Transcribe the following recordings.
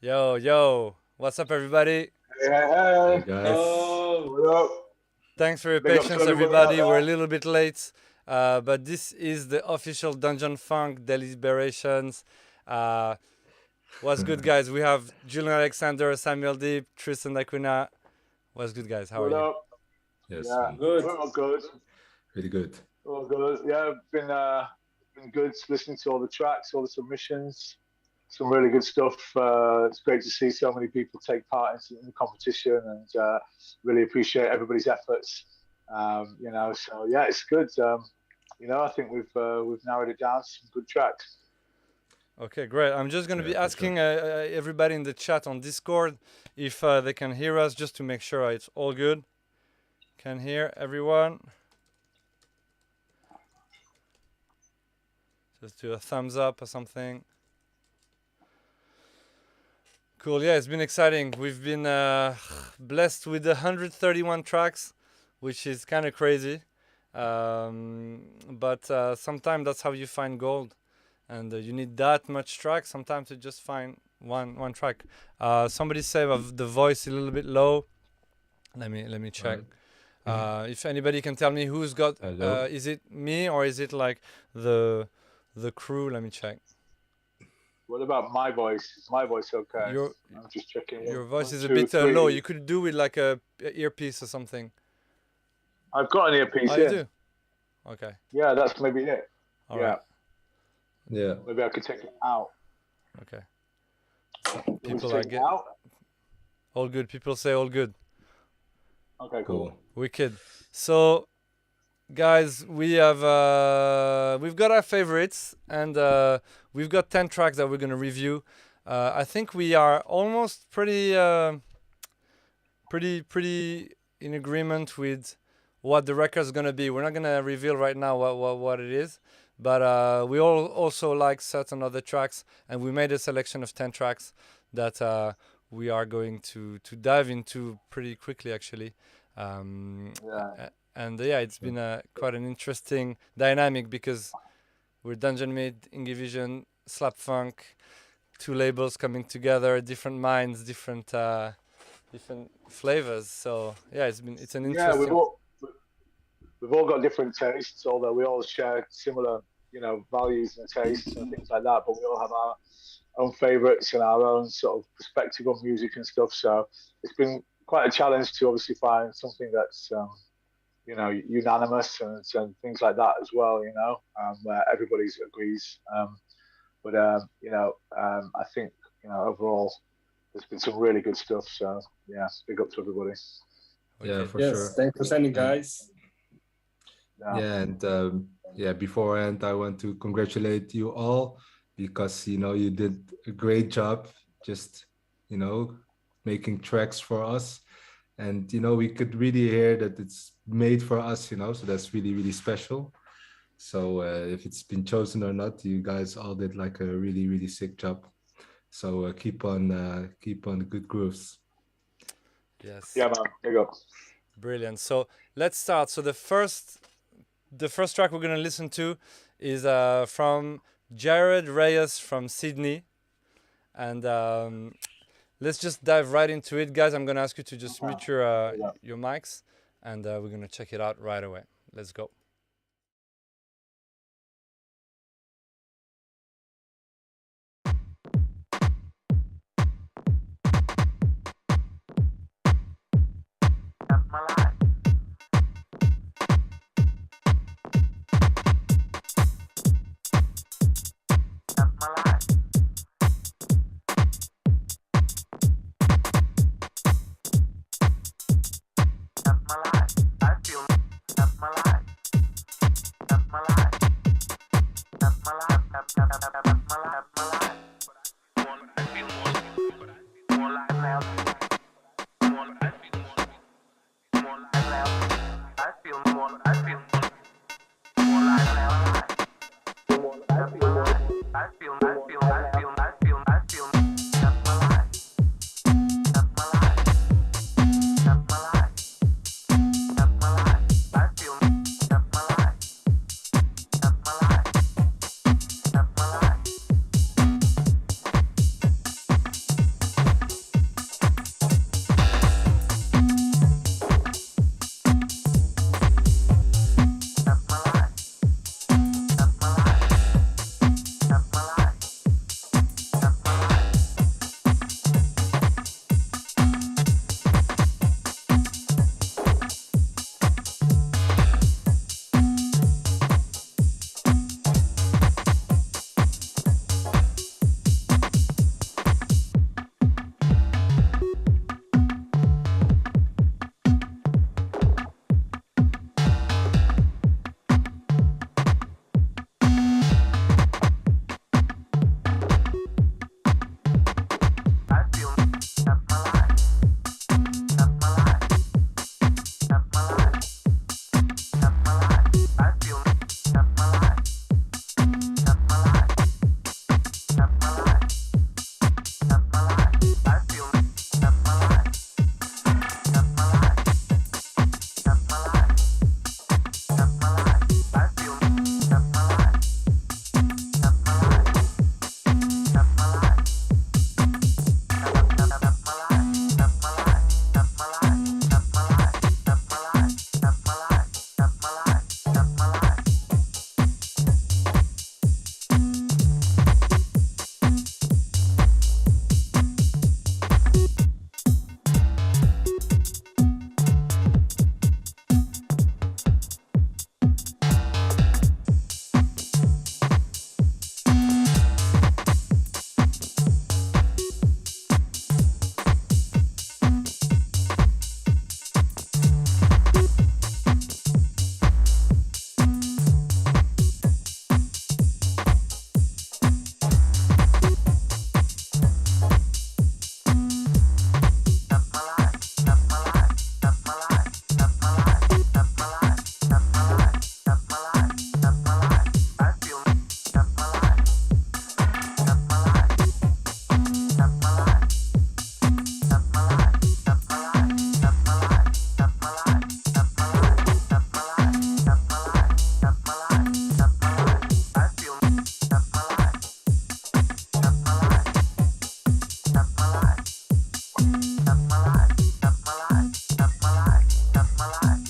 Yo, yo, what's up, everybody? Hey, hey, Hey hey. guys. Oh, What up? Thanks for your Big up to patience, everybody out everybody. We're a there. little bit late, but this is the official Dungeon Funk Deliberations. Uh, what's good, guys? We have Julian Alexander, Samuel Deep, Tristan Aquina. What's good, guys? How are What you? up? Yes, Yeah, man. good. we're all good. Really good. All good. Yeah, been good listening to all the tracks, all the submissions. Some really good stuff. It's great to see so many people take part in the competition, and really appreciate everybody's efforts. So yeah, it's good. I think we've narrowed it down to some good tracks. Okay, great. I'm just going to Yeah, be for sure. asking everybody in the chat on Discord if they can hear us, just to make sure it's all good. Can hear everyone? Just do a thumbs up or something. Cool. Yeah, it's been exciting. We've been blessed with 131 tracks, which is kind of crazy. But sometimes that's how you find gold, and you need that much track sometimes to just find one track. Somebody said of the voice a little bit low. Let me check. If anybody can tell me who's got, Hello. is it me or is it like the crew? Let me check. What about my voice? Is my voice okay? Your I'm just checking. your One, voice one, is a two, bit low. three. You could do with like a earpiece or something. I've got an Oh, earpiece you in. do? Okay. Yeah, that's maybe it. All Yeah, right. Yeah. maybe I could take it out. Okay. You want me to People are take it out? all good. People say all good. Okay, Cool. cool. Wicked. So, guys, we've got our favorites, and we've got 10 tracks that we're gonna review. I think we are almost pretty in agreement with what the record's gonna be. We're not gonna reveal right now what it is, but we all also like certain other tracks, and we made a selection of 10 tracks that we are going to dive into pretty quickly, actually. Yeah. And yeah, it's been quite an interesting dynamic because we're Dungeon Mid, Ingivision, Slap Funk, two labels coming together, different minds, different flavors. So yeah, it's an Yeah, interesting. we've all got different tastes, although we all share similar, values and tastes and things like that. But we all have our own favourites and our own sort of perspective on music and stuff. So it's been quite a challenge to obviously find something that's unanimous and things like that as well. Where everybody agrees. I think overall there's been some really good stuff. So yeah, big up to everybody. Yeah, Okay. for Yes, sure. thanks for sending, And guys. yeah, and beforehand I want to congratulate you all because you did a great job just, making tracks for us. And we could really hear that it's made for us, so that's really, really special. So if it's been chosen or not, you guys all did like a really, really sick job. So keep on the good grooves. Yes. Yeah, man. Big up. Brilliant. So let's start. So the first track we're gonna listen to is from Jared Reyes from Sydney, and let's just dive right into it, guys. I'm gonna ask you to just mute your mics, and we're gonna check it out right away. Let's go.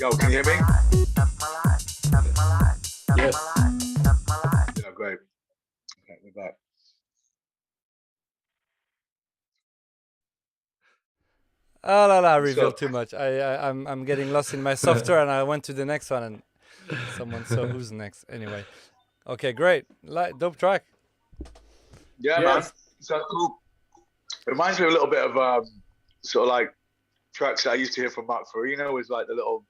Yo, can you hear me? Yes. Yeah, great. Okay, we're back. Oh la la, I revealed up? too much. I'm getting lost in my software, and I went to the next one, and someone saw who's next. Anyway, okay, great, dope track. Yeah, Yes. man. So cool. It reminds me a little bit of sort of like tracks that I used to hear from Mark Farina with like the little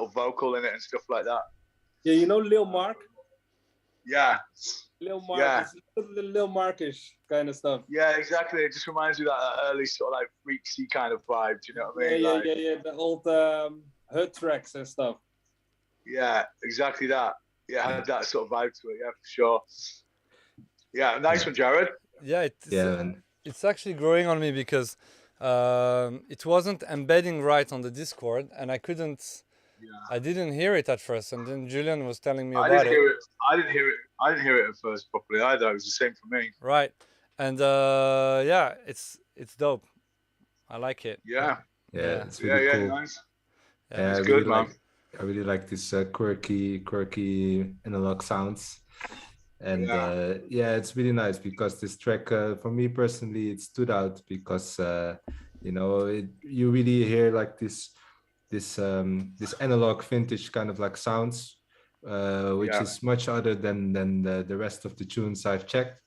vocal in it and stuff like that. Yeah, you know Lil Mark? Yeah. Lil Mark, Yeah. it's Lil Markish kind of stuff. Yeah, exactly. It just reminds me of that early sort of like freaky kind of vibe. Do you know what I mean? Yeah. The old hood tracks and stuff. Yeah, exactly that. Yeah, had that sort of vibe to it. Yeah, for sure. Yeah, nice one, Jared. Yeah, man. It's actually growing on me because it wasn't embedding right on the Discord, and I didn't hear it at first, and then Julian was telling me about it. I didn't hear it at first properly either. It was the same for me. Right, and yeah, it's dope. I like it. Yeah, it's really cool. Nice. Yeah, it's good, man. I really like this quirky analog sounds, and it's really nice because this track, for me personally, it stood out because you really hear like this analog vintage kind of like sounds, which is much other than the rest of the tunes I've checked.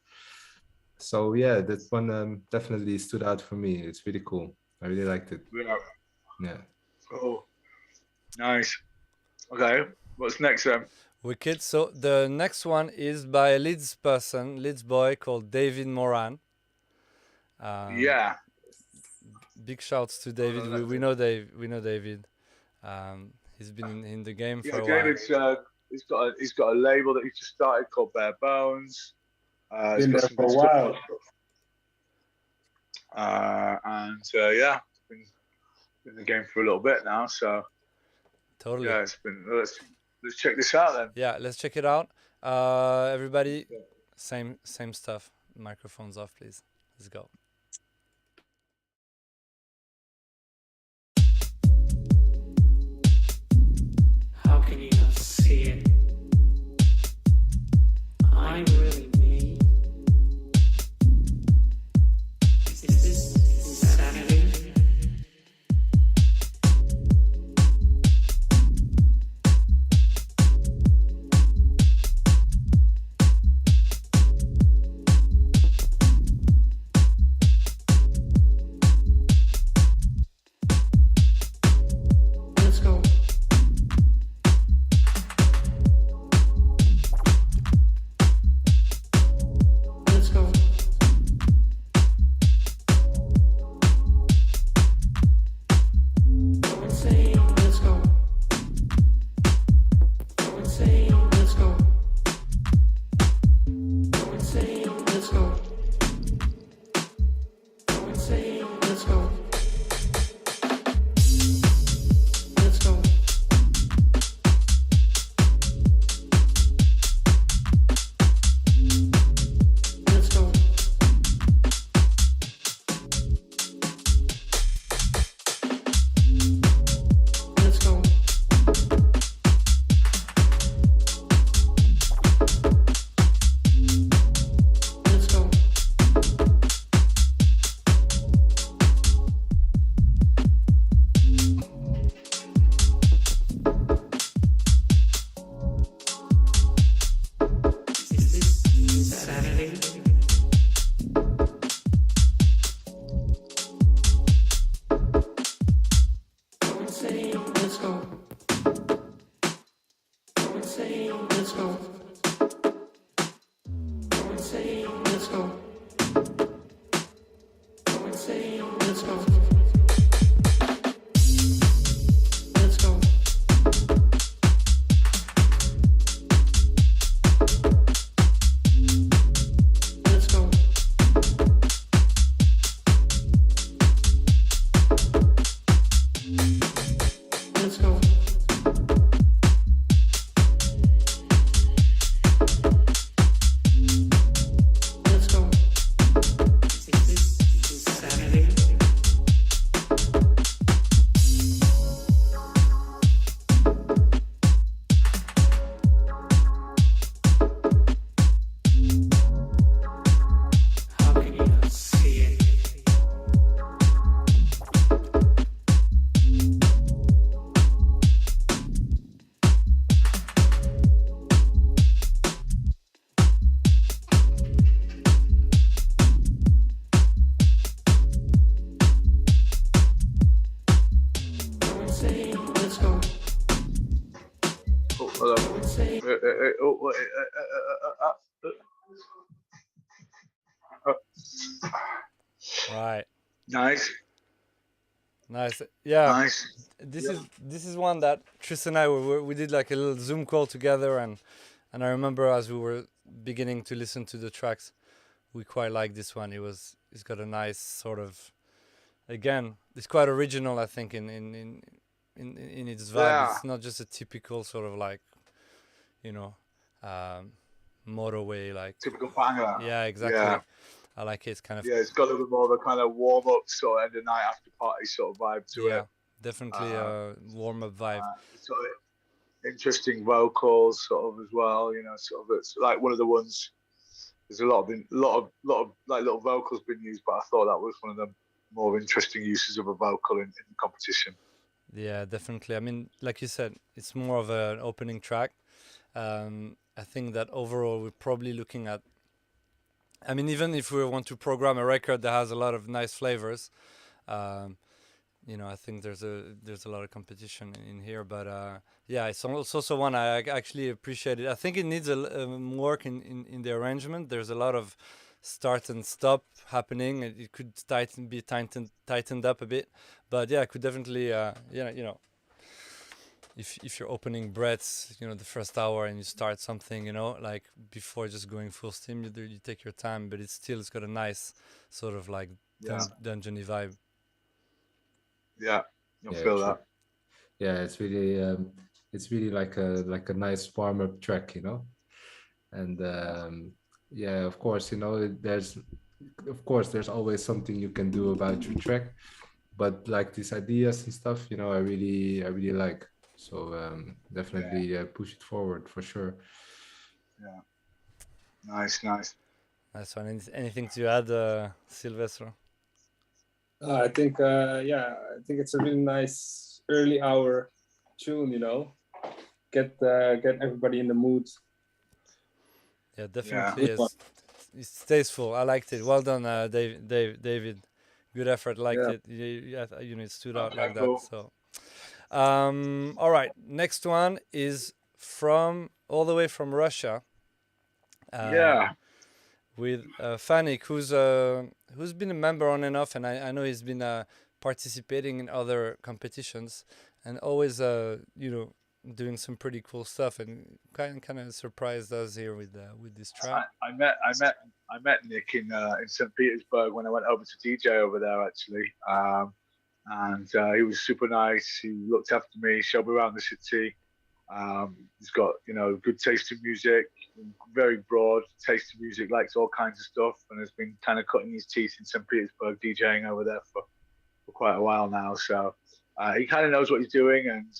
So yeah, that one definitely stood out for me. It's really cool. I really liked it. Yeah. Oh, nice. Okay, what's next then? Wicked. So the next one is by a Leeds boy called David Moran. Big shouts to David. We know David. He's been in the game for a while. David's he's got a label that he just started called Bare Bones. Been there for a while. Been in the game for a little bit now. So totally. Yeah, it's been. Let's check this out then. Yeah, let's check it out. Everybody, same stuff. Microphones off, please. Let's go. How can you not see it? I'm really me. Is this insanity? Let's go. Let's go. Insane, let's go. Insane, let's go. Insane, let's go. Insane, let's go. Let's go. Let's go. Let's go. Let's go. Is this insanity? Insane, let's go. Insane, let's go. Insane, let's go. Insane, let's go. Let's go. Let's go. Let's go. Let's go. Is this insanity? Let's go. Oh, hold on. Right. Nice, Nice. Yeah. nice. This is one that Tris and I we did like a little Zoom call together, and I remember as we were beginning to listen to the tracks, we quite liked this one. It's got a nice sort of, again, it's quite original, I think, in its vibe. Yeah. It's not just a typical sort of like, you know, motorway like. Typical banger. Yeah, exactly. Yeah. I like it. It's kind of Yeah, it's got a little bit more of a kind of warm up sort of end of night after party sort of vibe to yeah, it. definitely a warm up vibe. Sort of interesting vocals sort of as well, you know, sort of it's like one of the ones. There's a lot of like little vocals been used, but I thought that was one of the more interesting uses of a vocal in the competition. Yeah, definitely. I mean, like you said, it's more of an opening track. I think that overall we're probably looking at. I mean, even if we want to program a record that has a lot of nice flavors, you know, I think there's a lot of competition in here. But yeah, it's also one I actually appreciate it. I think it needs more work in the arrangement. There's a lot of start and stop happening. It could be tightened up a bit. But yeah, it could definitely you know. If you're opening breaths, you know, the first hour and you start something, you know, like before just going full steam, you take your time, but it's got a nice sort of like dungeony vibe. Yeah, you'll Yeah, feel true. that. Yeah, it's really like a nice warm up track, you know. And yeah, of course, you know, there's always something you can do about your track, but like these ideas and stuff, you know, I really like. So definitely push it forward for sure. Yeah. Nice. Nice one. Anything to add, Silvestro? I think it's a really nice early hour tune, you know. Get everybody in the mood. Yeah, definitely. It's tasteful. I liked it. Well done, David. Good effort. Liked it. You know, it stood out like that. So. All right, next one is all the way from Russia. With Fanik, who's been a member on and off, and I know he's been participating in other competitions and always you know, doing some pretty cool stuff, and kind of surprised us here with this track. I met Nick in St. Petersburg when I went over to DJ over there actually. And he was super nice. He looked after me, showed me around the city. He's got, you know, good taste in music, very broad taste in music, likes all kinds of stuff, and has been kind of cutting his teeth in St. Petersburg, DJing over there for quite a while now. So he kind of knows what he's doing, and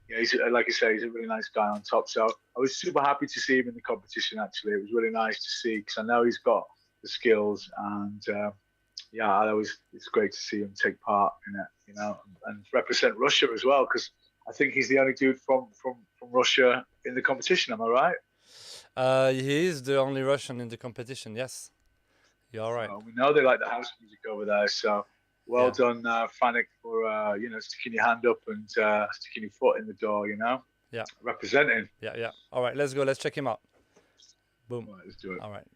yeah, he's, like I say, he's a really nice guy on top. So I was super happy to see him in the competition. Actually, it was really nice to see because I know he's got the skills, and yeah, it's great to see him take part in it, you know, and represent Russia as well, because I think he's the only dude from Russia in the competition. Am I right? He is the only Russian in the competition. Yes, you're right. We know they like the house music over there, so well done, Fanik, for you know, sticking your hand up and sticking your foot in the door. You know, representing. Yeah. All right, let's go. Let's check him out. Boom. All right, let's do it. All right.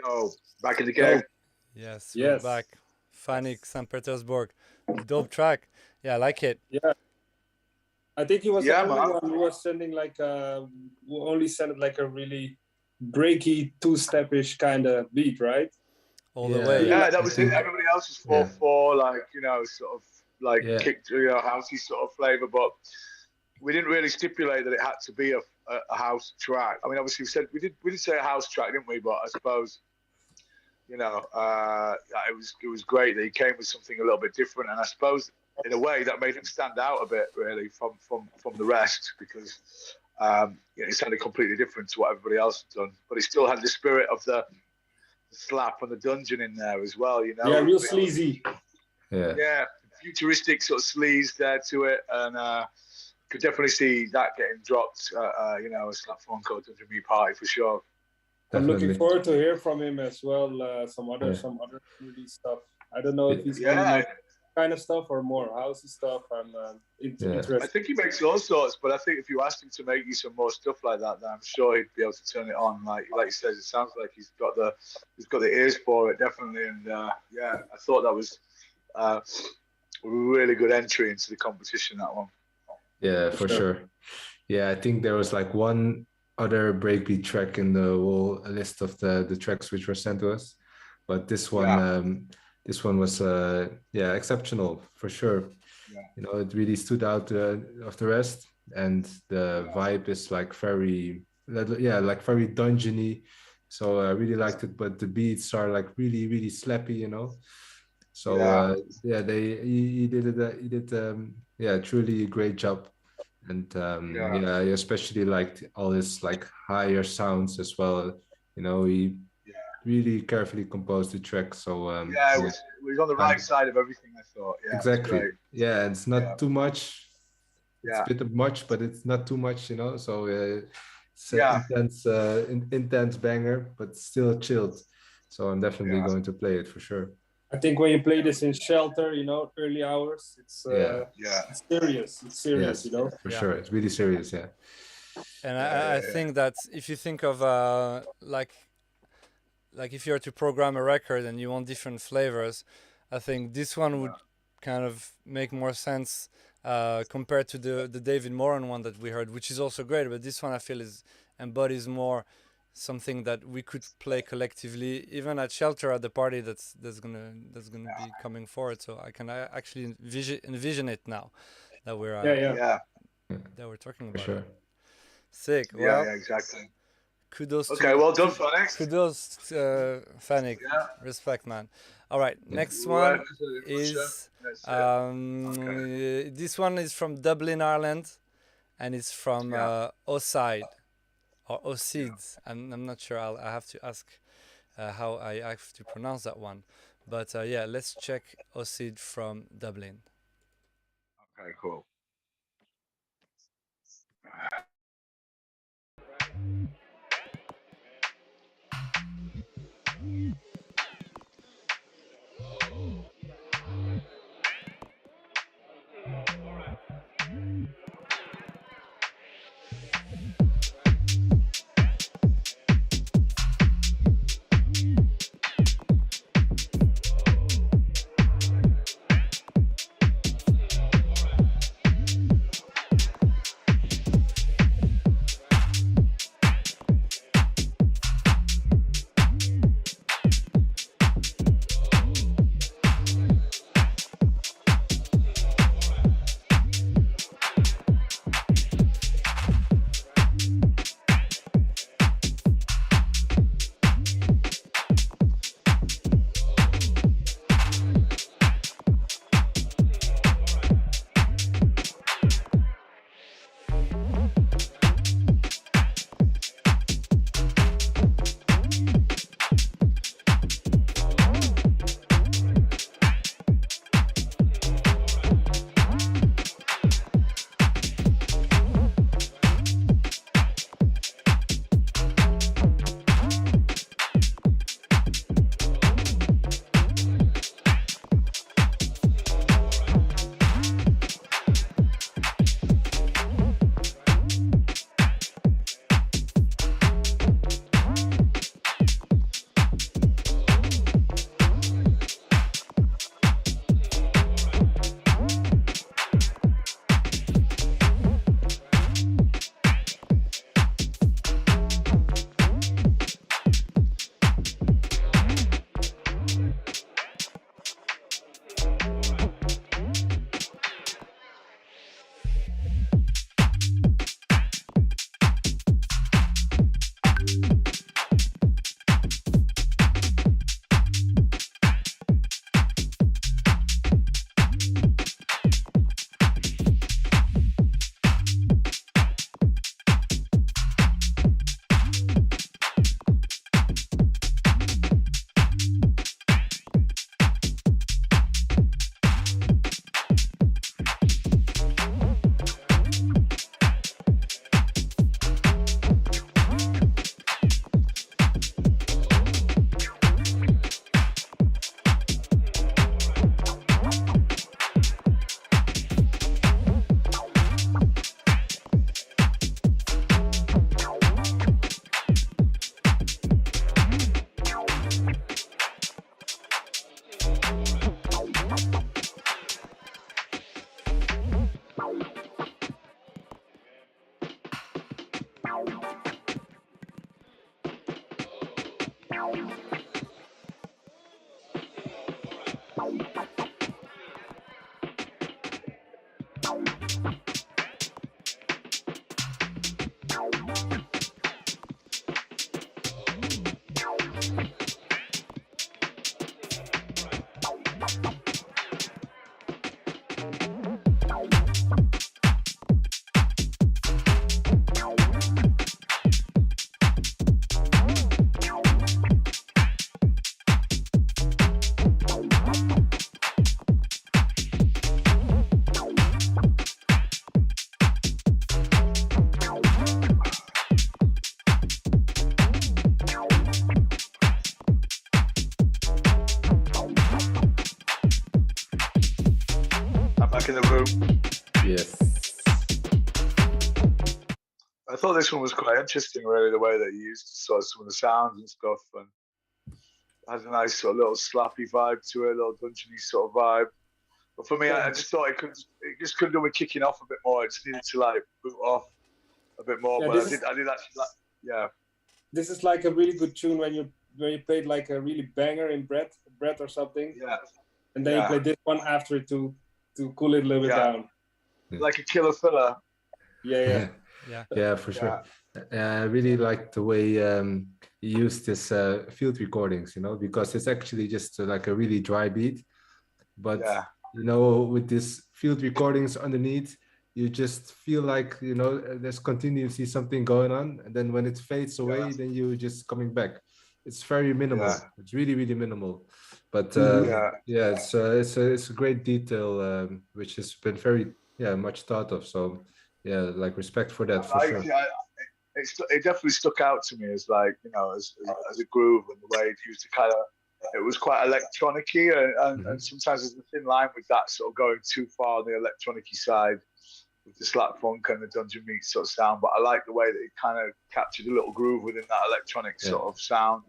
Yo, back in the game. Yes, we're Yes. back. Fanik, St. Petersburg. Dope track. Yeah, I like it. Yeah. I think he was Yeah, the only man. one who was sending like who only sent like a really breaky two-step-ish kind of beat, right? All the Yeah. way. Yeah, I that was it. think- Everybody else was Yeah. 4/4, like, you know, sort of like Yeah. kicked, you know, housey sort of flavor, but we didn't really stipulate that it had to be a house track. I mean, obviously we did say a house track, didn't we? But I suppose, you know, it was great that he came with something a little bit different, and I suppose in a way that made him stand out a bit, really, from the rest, because you know, he sounded completely different to what everybody else had done, but he still had the spirit of the slap and the dungeon in there as well, you know. Yeah, real sleazy. Yeah. Yeah, futuristic sort of sleaze there to it, and could definitely see that getting dropped. You know, a slap phone code to me party for sure. I'm looking Definitely. forward to hear from him as well. Some other release stuff. I don't know if he's Yeah. gonna make kind of stuff or more housey stuff. I'm interested. I think he makes all sorts, but I think if you asked him to make you some more stuff like that, then I'm sure he'd be able to turn it on. Like you said, it sounds like he's got the ears for it, definitely. And yeah, I thought that was a really good entry into the competition. That one. Yeah, for sure. Yeah, I think there was like one other breakbeat track in the whole list of the tracks which were sent to us, but this one was exceptional for sure. Yeah. You know, it really stood out of the rest, and the vibe is like very very dungeony. So I really liked it, but the beats are like really really slappy, you know. So he did truly a great job. And I especially liked all his like higher sounds as well. You know, he really carefully composed the track. So it was on the right side of everything, I thought. Yeah, exactly. Yeah, it's not too much. It's Yeah. a bit much, but it's not too much, you know. So it's an intense banger, but still chilled. So I'm definitely going to play it for sure. I think when you play this in shelter, you know, early hours, it's serious. It's serious, you know. For sure, it's really serious. Yeah. And I think that if you think of like if you were to program a record and you want different flavors, I think this one would kind of make more sense compared to the David Moran one that we heard, which is also great. But this one I feel embodies more something that we could play collectively, even at Shelter at the party that's gonna be coming forward. So I can actually envision it now that we're that we're talking about. For sure. Sick. Yeah, Well, exactly. Kudos. Okay, well done, Fanik. Kudos, Fanik. Yeah. Respect, man. All right, next one is this one is from Dublin, Ireland, and it's from Oside or Osids. I'm not sure. I have to ask how I have to pronounce that one. But let's check Osid from Dublin. Okay, cool. back in the room. Yes. I thought this one was quite interesting, really, the way that he used sort of some of the sounds and stuff, and has a nice sort of little slappy vibe to it, a little dungeony sort of vibe. But for me, I just thought it just couldn't do with kicking off a bit more. It just needed to like boot off a bit more. Yeah, But I did actually like, yeah. This is like a really good tune when you played like a really banger in Brett or something, Yeah, and then you play this one after it to cool it a little bit down. like a killer filler. Yeah. Yeah, for sure. I really like the way he used this field recordings, because it's actually just like a really dry beat. But, with this field recordings underneath, you just feel like, there's continuously something going on. And then when it fades away, then you're just coming back. It's very minimal. Yeah. It's really, really minimal. But it's a great detail, which has been very, much thought of. So, like respect for that, for sure. It definitely stuck out to me as like, as a groove, and the way it used to kind of, it was quite electronic-y, and sometimes there's a thin line with that sort of going too far on the electronic-y side with the slap funk and the dungeon meat sort of sound. But I like the way that it kind of captured a little groove within that electronic sort of sound,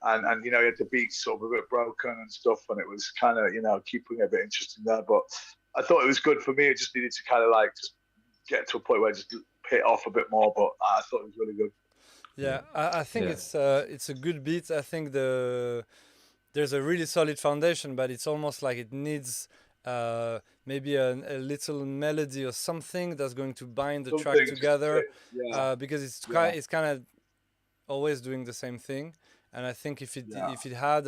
and you had the beats sort of a bit broken and stuff, and it was kind of keeping it a bit interesting there. But I thought it was good. For me, it just needed to kind of like just get to a point where I just hit off a bit more, but I thought it was really good. Yeah, I think it's a good beat. I think there's a really solid foundation, but it's almost like it needs maybe a little melody or something that's going to bind the track together, because it's kind of always doing the same thing. And I think if it had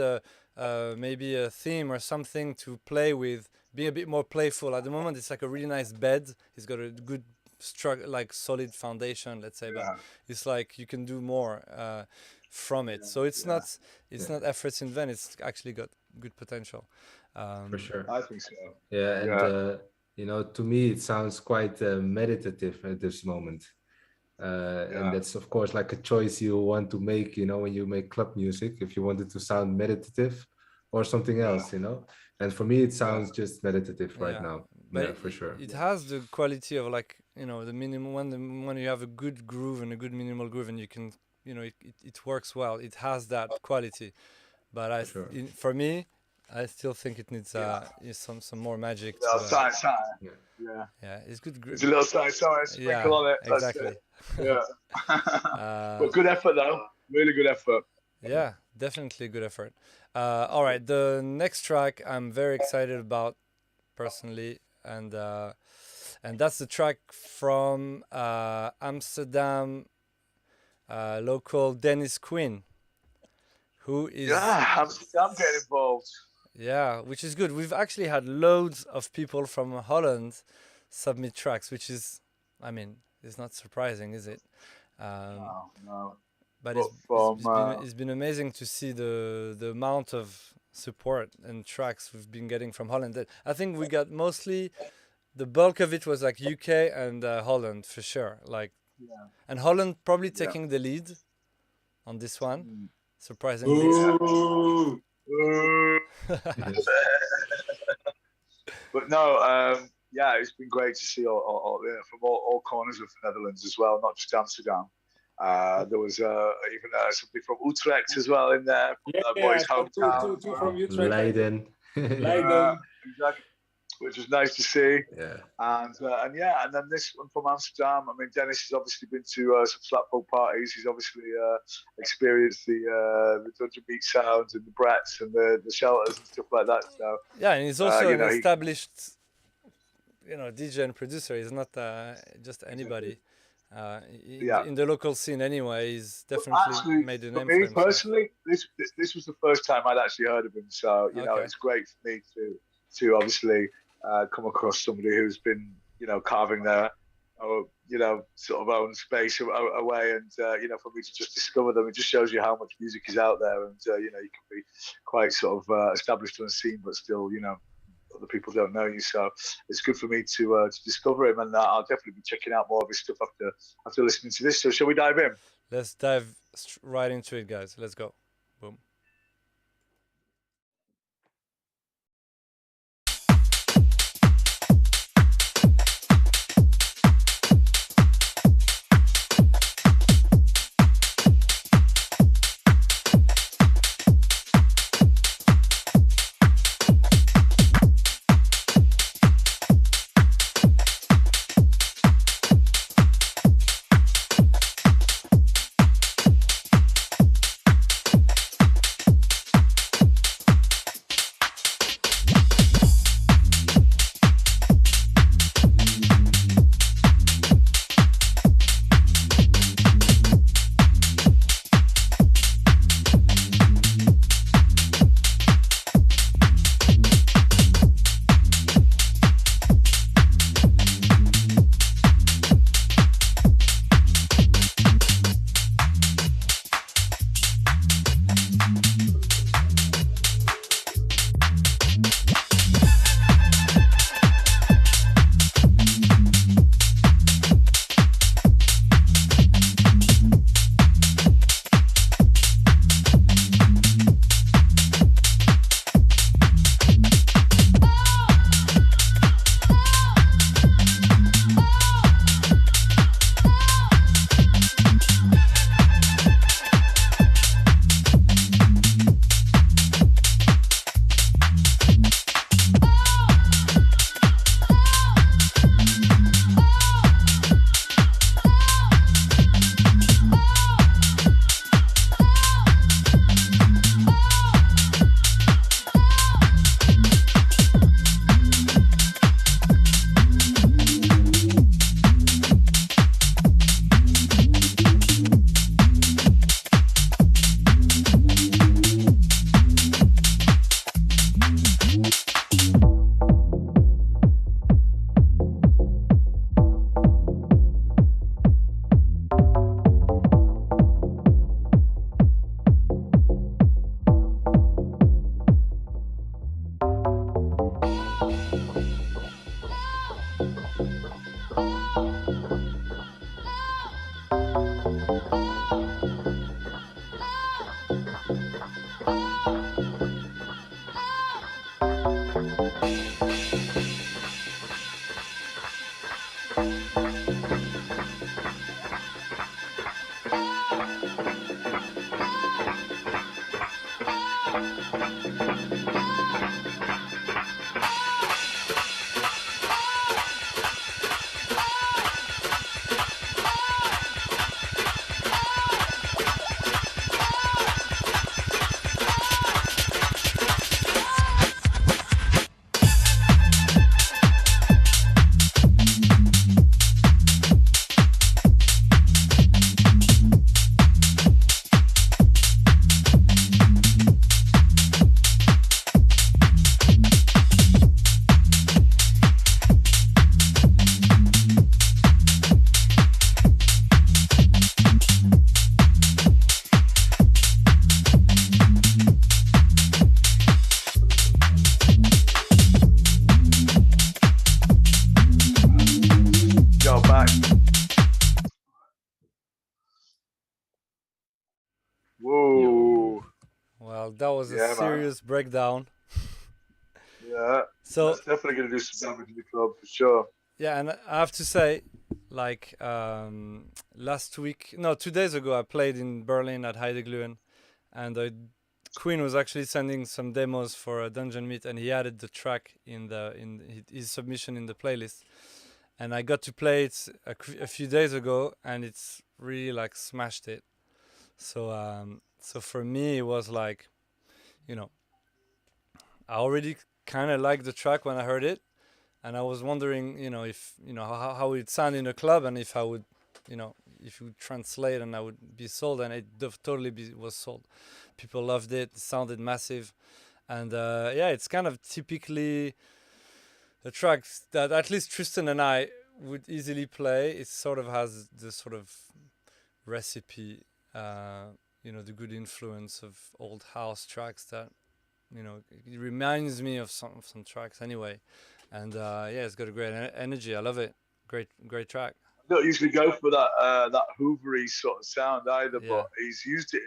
maybe a theme or something to play with, be a bit more playful. At the moment, it's like a really nice bed. It's got a good like solid foundation, let's say, but it's like you can do more from it. So it's not efforts in vain. It's actually got good potential. For sure. I think so. Yeah, and to me it sounds quite meditative at this moment. And that's of course like a choice you want to make, when you make club music, if you want it to sound meditative or something else, and for me it sounds just meditative right now. But for sure. It has the quality of like, the minimum when you have a good groove and a good minimal groove, and you can, it works well. It has that quality. But for me, I still think it needs some more magic. It's good. It's a little science sprinkle on it. Exactly. But good effort though. Really good effort. Yeah, definitely good effort. All right, the next track I'm very excited about personally, and that's the track from Amsterdam local Dennis Quinn, who is I'm getting involved. Yeah, which is good. We've actually had loads of people from Holland submit tracks, which is, it's not surprising, is it? No. But it's been amazing to see the amount of support and tracks we've been getting from Holland. I think we got mostly, the bulk of it was like UK and Holland for sure. And Holland probably taking the lead on this one, surprisingly. But no, it's been great to see all from all corners of the Netherlands as well, not just Amsterdam. There was even something from Utrecht as well in there, boys' hometown. Two from Utrecht. Leiden. Exactly. Which was nice to see. Yeah. And then this one from Amsterdam. Dennis has obviously been to some slapfunk parties. He's obviously experienced the dungeon beat sounds and the Bretts and the shelters and stuff like that. So and he's also an established, DJ and producer. He's not just anybody. In the local scene anyway, he's definitely made a name for himself. Personally, this was the first time I'd actually heard of him. So it's great for me to obviously come across somebody who's been, carving their, sort of own space away, and for me to just discover them, it just shows you how much music is out there, and you can be quite sort of established on a scene, but still, other people don't know you. So it's good for me to discover him, and I'll definitely be checking out more of his stuff after listening to this. So shall we dive in? Let's dive right into it, guys. Let's go. Boom. that was a Yeah, man. serious breakdown. Yeah, So that's definitely going to do some damage in the club for sure. yeah, and I have to say, like last week, no, 2 days ago, I played in Berlin at Heideglühen, and Queen was actually sending some demos for a Dungeon Meet, and he added the track in his submission in the playlist, and I got to play it a few days ago, and it's really like smashed it. So for me, it was like, you know, I already kind of liked the track when I heard it, and I was wondering, if how it would sound in a club, and if I would, if you would translate and I would be sold, and it totally was sold. People loved it. It sounded massive, and yeah, it's kind of typically a track that at least Tristan and I would easily play. It sort of has the sort of recipe, the good influence of old house tracks that it reminds me of some tracks anyway, and yeah, it's got a great energy. I love it. Great track. I don't usually go for that Hoovery sort of sound either, Yeah. but he's used it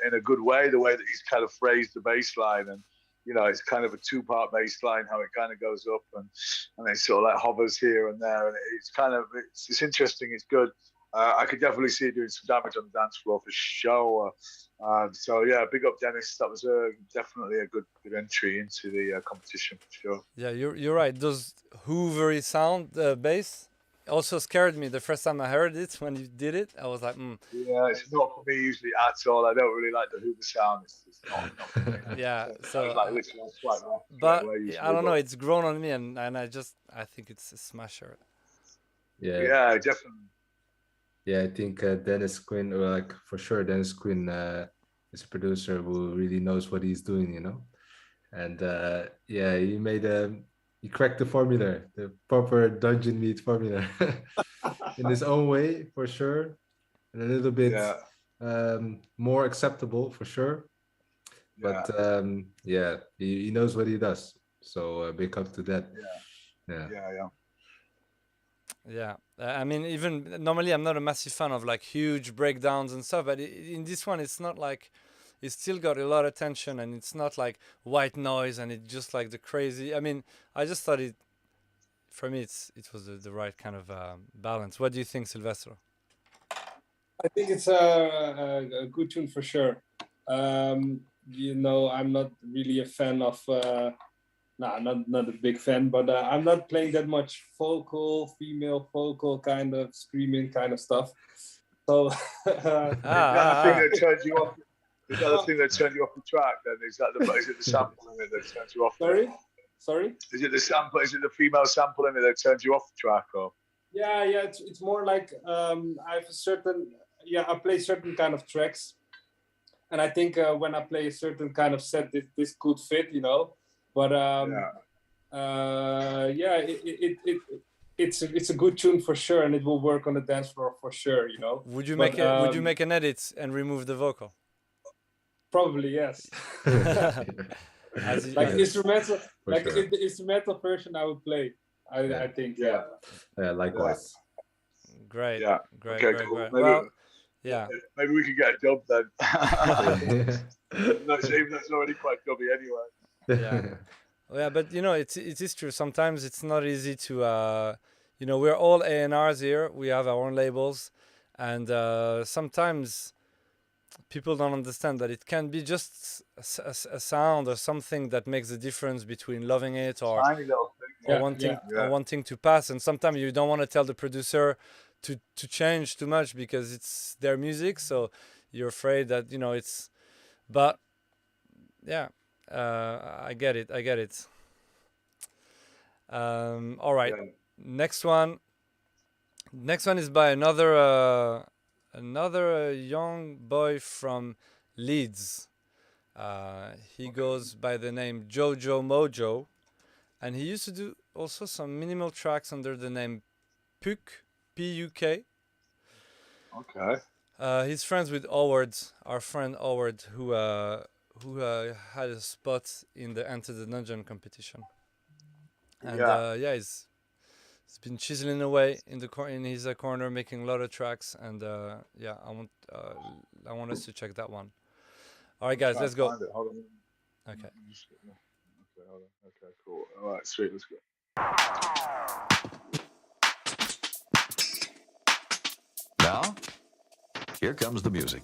in a good way. The way that he's kind of phrased the bass line, and it's kind of a two-part bass line, how it kind of goes up and it sort of like hovers here and there, and it's interesting. It's good. I could definitely see it doing some damage on the dance floor for sure. So yeah, big up Dennis. That was definitely a good entry into the competition for sure. Yeah, you're right. Those Hoovery sound bass also scared me the first time I heard it. When you did it, I was like, Yeah, it's not for me usually at all. I don't really like the Hoover sound. It's not for me. yeah. So, It's like literally swipe left, but away usually, I don't know. but It's grown on me, and I think it's a smasher. Yeah, yeah, definitely. yeah. I think Dennis Quinn, or like for sure, Dennis Quinn is a producer who really knows what he's doing, And yeah, he cracked the formula, the proper Dungeon Meat formula, in his own way for sure, and a little bit more acceptable for sure. But yeah, he knows what he does. So big up to that. Yeah. Yeah, I mean, even normally I'm not a massive fan of like huge breakdowns and stuff, but in this one, it's not like it's still got a lot of tension, and it's not like white noise, and it's just like the crazy. I mean, I just thought for me, it was the right kind of balance. What do you think, Silvestro? I think it's a good tune for sure. I'm not really a fan of. Not a big fan, but I'm not playing that much female vocal kind of screaming kind of stuff. So Is that the thing that turned you off? Is that the thing that turned you off the track? Then is it the sample in it that turns you off? Sorry. Is it the sample? Is it the female sample in it that turns you off the track? Or yeah, it's more like I have I play certain kind of tracks, and I think when I play a certain kind of set, this could fit, But it's a good tune for sure, and it will work on the dance floor for sure, Would you make an edit and remove the vocal? Probably yes. Like instrumental, like sure. The instrumental version I would play. I think yeah, likewise. Great. Yeah. Great. Okay, great, cool. great. Maybe, well, yeah. Maybe we could get a dub then. Even that's already quite dubby anyway. Yeah. Yeah, but it is true. Sometimes it's not easy to we're all A&Rs here. We have our own labels, and sometimes people don't understand that it can be just a sound or something that makes the difference between loving it or wanting to pass. And sometimes you don't want to tell the producer to change too much because it's their music, so you're afraid that it's. But yeah. I get it. All right. Yeah. Next one is by another young boy from Leeds. He goes by the name Jojo Mojo, and he used to do also some minimal tracks under the name Puk, P-U-K. Okay. He's friends with Howard, our friend Howard, who had a spot in the Enter the Dungeon competition, and he's been chiseling away in his corner, making a lot of tracks, and I want us to check that one. All right, guys, Try and let's go. find it. Hold on. Okay. Okay, hold on. Okay, cool. All right, sweet. Let's go. Now, here comes the music.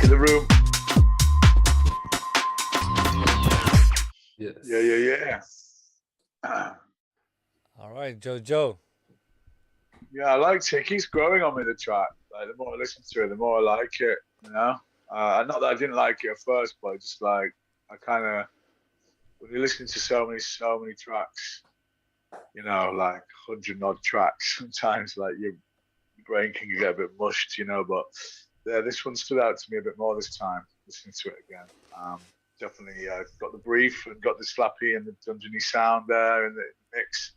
The room. Yes. Yeah. All right, Joe. Yeah, I liked it. It keeps growing on me, the track. Like, the more I listen to it, the more I like it, you know? Not that I didn't like it at first, but just like, I kind of, when you're listening to so many tracks, you know, like 100 odd tracks, sometimes like your brain can get a bit mushed, you know, but yeah, this one stood out to me a bit more this time, listening to it again. Definitely got the brief and got the slappy and the dungeony sound there in the mix.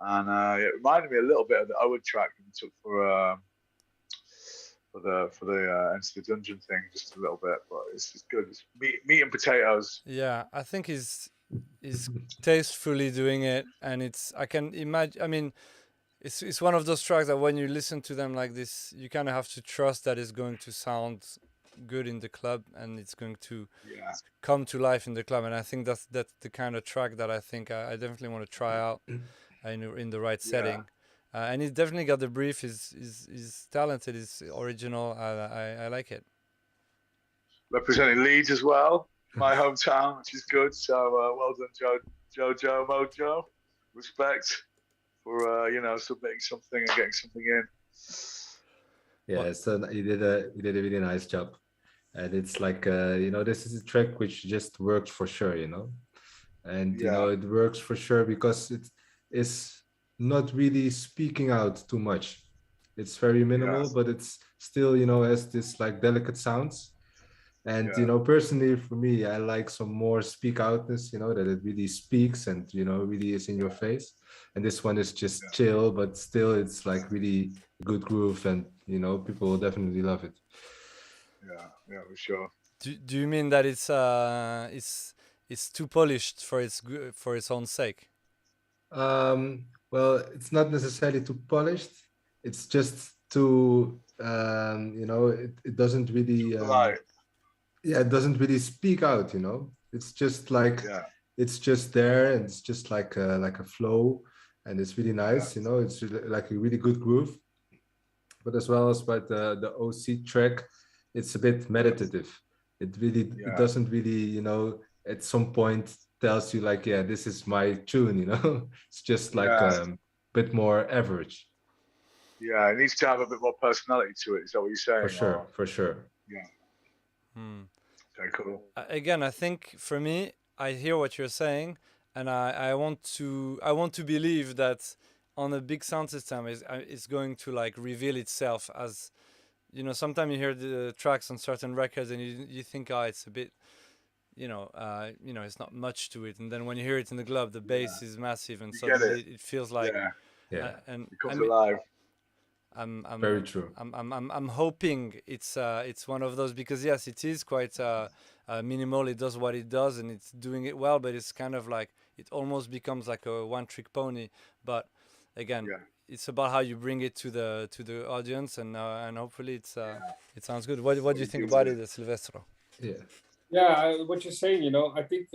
And it reminded me a little bit of the Owen track that we took for the Enter the Dungeon thing, just a little bit, but it's good. It's meat and potatoes. Yeah, I think he's tastefully doing it, and it's I can imagine. I mean, it's one of those tracks that when you listen to them like this, you kind of have to trust that it's going to sound good in the club and it's going to Yeah, come to life in the club. And I think that's the kind of track that I think I definitely want to try out in the right setting. And he's definitely got the brief. Is talented. Is original. I like it. representing Leeds as well, my hometown, which is good. So well done, Jojo Mojo. Respect for submitting something and getting something in. Yeah, so you did a really nice job, and it's like this is a track which just works for sure, and it works for sure because it is not really speaking out too much. It's very minimal, but it's still has this like delicate sounds. And personally for me, I like some more speak outness, that it really speaks and really is in your face. And this one is just chill, but still it's like really good groove, and people will definitely love it. Yeah, for sure. Do you mean that it's too polished for its own sake? Well, it's not necessarily too polished. It's just too it doesn't really it doesn't really speak out, it's just like it's just there, and it's just like a flow, and it's really nice, it's really, like a really good groove. But as well as by the OC track, it's a bit meditative. It really it doesn't really at some point tells you like, yeah, this is my tune, it's just like a bit more average. Yeah, it needs to have a bit more personality to it. Is that what you're saying? For sure. Yeah. Okay, cool. Again, I think for me, I hear what you're saying, and I want to believe that on a big sound system is going to like reveal itself as, sometimes you hear the tracks on certain records and you think, it's a bit, it's not much to it, and then when you hear it in the club, the bass is massive, and so it feels like and it comes alive. I'm very true. I'm hoping it's one of those, because yes, it is quite minimal. It does what it does, and it's doing it well. But it's kind of like it almost becomes like a one-trick pony. But again, it's about how you bring it to the audience, and hopefully it sounds good. What do you think about it, Silvestro? Yeah, what you're saying, I think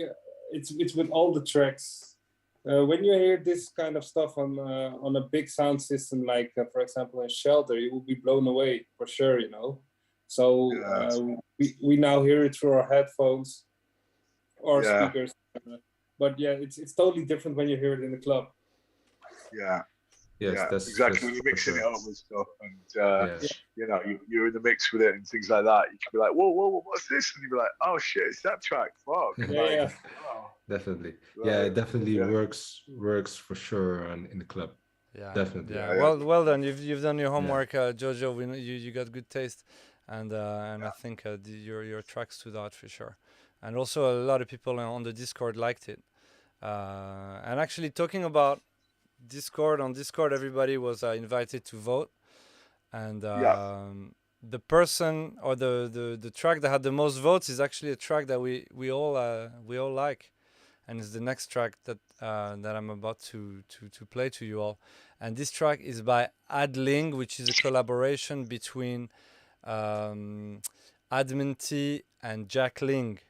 it's with all the tracks. When you hear this kind of stuff on a big sound system, like for example in Shelter, you will be blown away for sure, So we now hear it through our headphones or speakers, but it's totally different when you hear it in the club. Yes, that's exactly. When you're mixing it up with stuff, and you're in the mix with it and things like that, you can be like, whoa, what's this? And you'll be like, oh shit, it's that track. Fuck. Definitely. Yeah, it definitely works for sure in the club. Yeah, definitely. Yeah. Well done. You've done your homework, Jojo. We know you got good taste, and I think your track stood out for sure. And also a lot of people on the Discord liked it. And actually, talking about on Discord, everybody was invited to vote, and the person or the track that had the most votes is actually a track that we all like, and it's the next track that I'm about to play to you all. And this track is by Adling, which is a collaboration between Admin T and Jack Ling,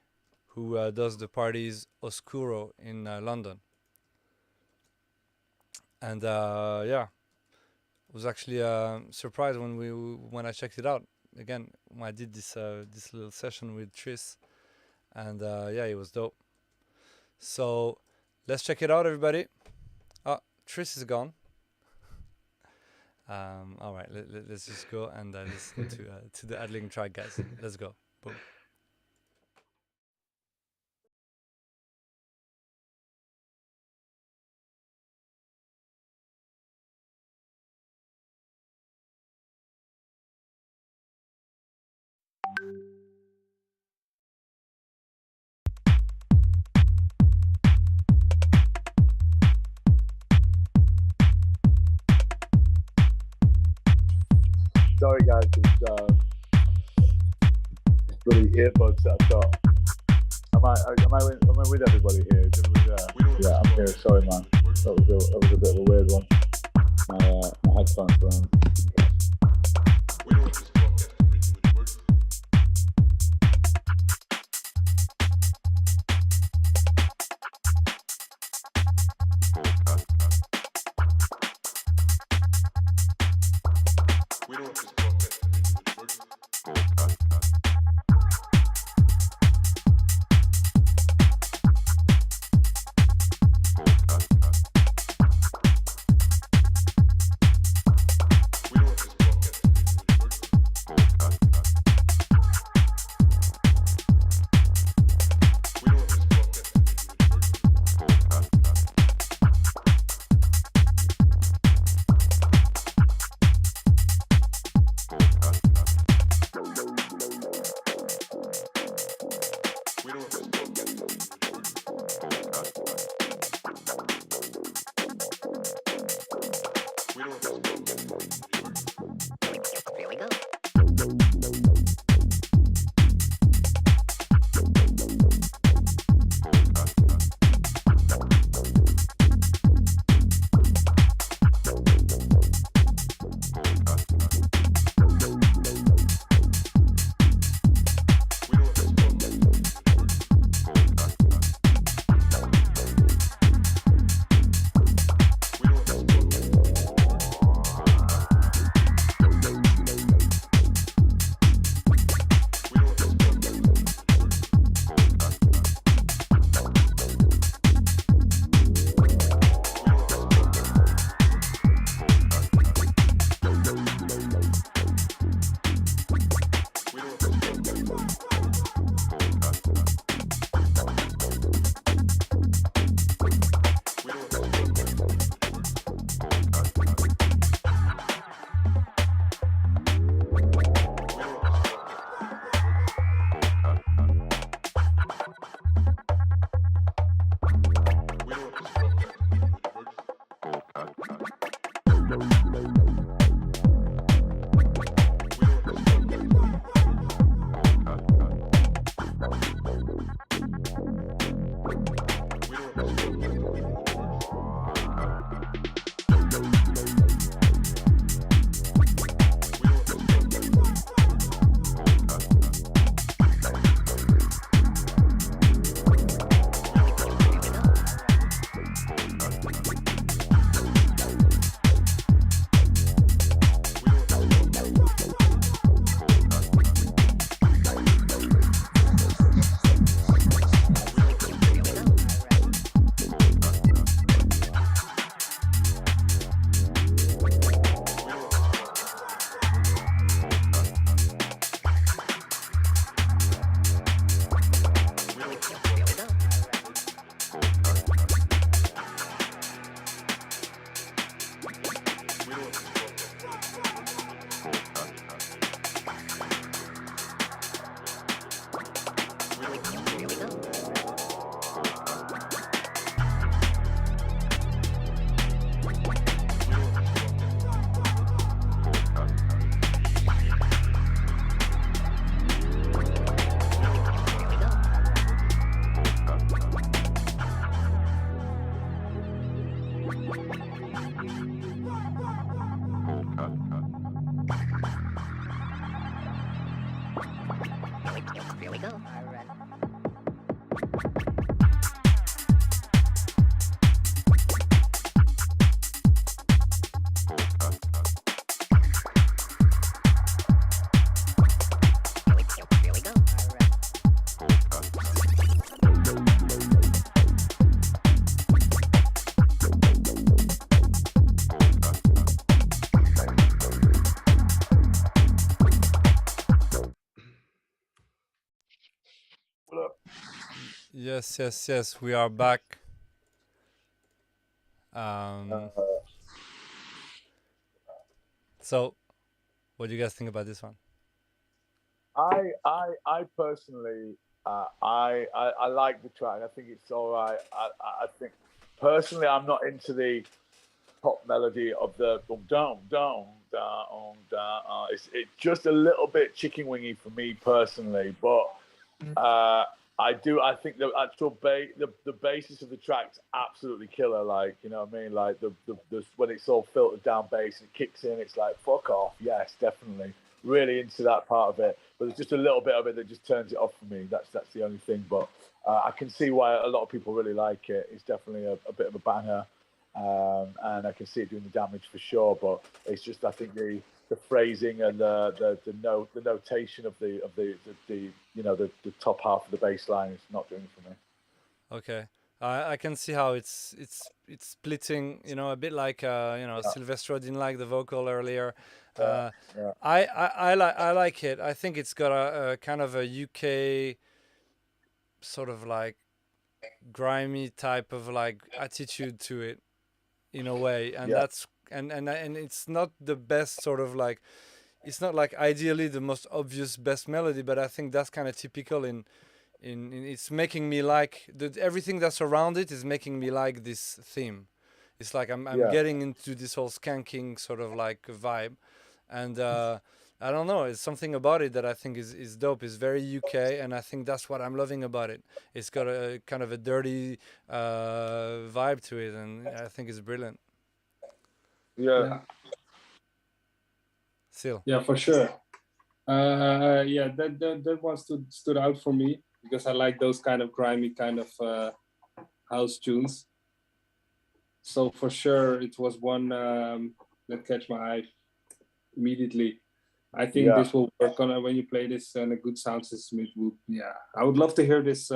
who does the parties Oscuro in London. And I was actually surprised when I checked it out again when I did this little session with Tris, and it was dope. So let's check it out, everybody. Tris is gone. All right, let's just go and listen to the Adling track, guys. Let's go. Boom. Sorry guys, it's bloody earbuds that I've got. Am I with everybody here? Is everybody there? Yeah, I'm here. Sorry, man. That was a bit of a weird one. my headphones were on. We don't want this broadcast to reach with words. We don't want this broadcast to reach with words. We don't want this broadcast to reach with words. We don't want this broadcast to reach with words. We don't want this broadcast to reach with words. We don't want this broadcast to reach with words. Here we go. We don't want this broadcast to reach with words. We don't want this broadcast We don't want this broadcast We don't want this broadcast We don't want this broadcast We don't want this We don't want this broadcast to reach with words. We don't want this broadcast We don't want this broadcast to reach with words. We don't want this broadcast We don't want this broadcast We don't want this We don't want this broadcast We don't want this broadcast We don't want this Here we go. We don't want this broadcast Here we go. Here we go. Here we go. What up? Yes. We are back. So, what do you guys think about this one? I personally, I like the track. I think it's all right. I think personally, I'm not into the pop melody of the boom down down down down. It's just a little bit chicken wingy for me personally, but I do. I think the actual the basis of the track's absolutely killer. Like, you know what I mean? Like the when it's all filtered down bass and it kicks in, it's like fuck off. Yes, definitely. Really into that part of it. But there's just a little bit of it that just turns it off for me. That's the only thing. But I can see why a lot of people really like it. It's definitely a bit of a banger, and I can see it doing the damage for sure. But it's just, I think the phrasing and the notation of the you know, the top half of the bass line is not doing it for me. Okay. I can see how it's splitting, you know, a bit like you know, Silvestro didn't like the vocal earlier. Yeah. I like it. I think it's got a kind of a UK sort of like grimy type of like attitude to it in a way, and Yeah. that's and it's not the best sort of like, it's not like ideally the most obvious best melody, but I think that's kind of typical in it's making me like everything that's around it is making me like this theme. It's like I'm Yeah. getting into this whole skanking sort of like vibe, and I don't know, it's something about it that I think is dope. It's very UK, and I think that's what I'm loving about it. It's got a kind of a dirty vibe to it, and I think it's brilliant. Yeah. Still, Yeah, for sure. Yeah, that one stood out for me because I like those kind of grimy kind of house tunes. So for sure, it was one that catch my eye immediately. I think this will work on it when you play this on a good sound system. It will, yeah. I would love to hear this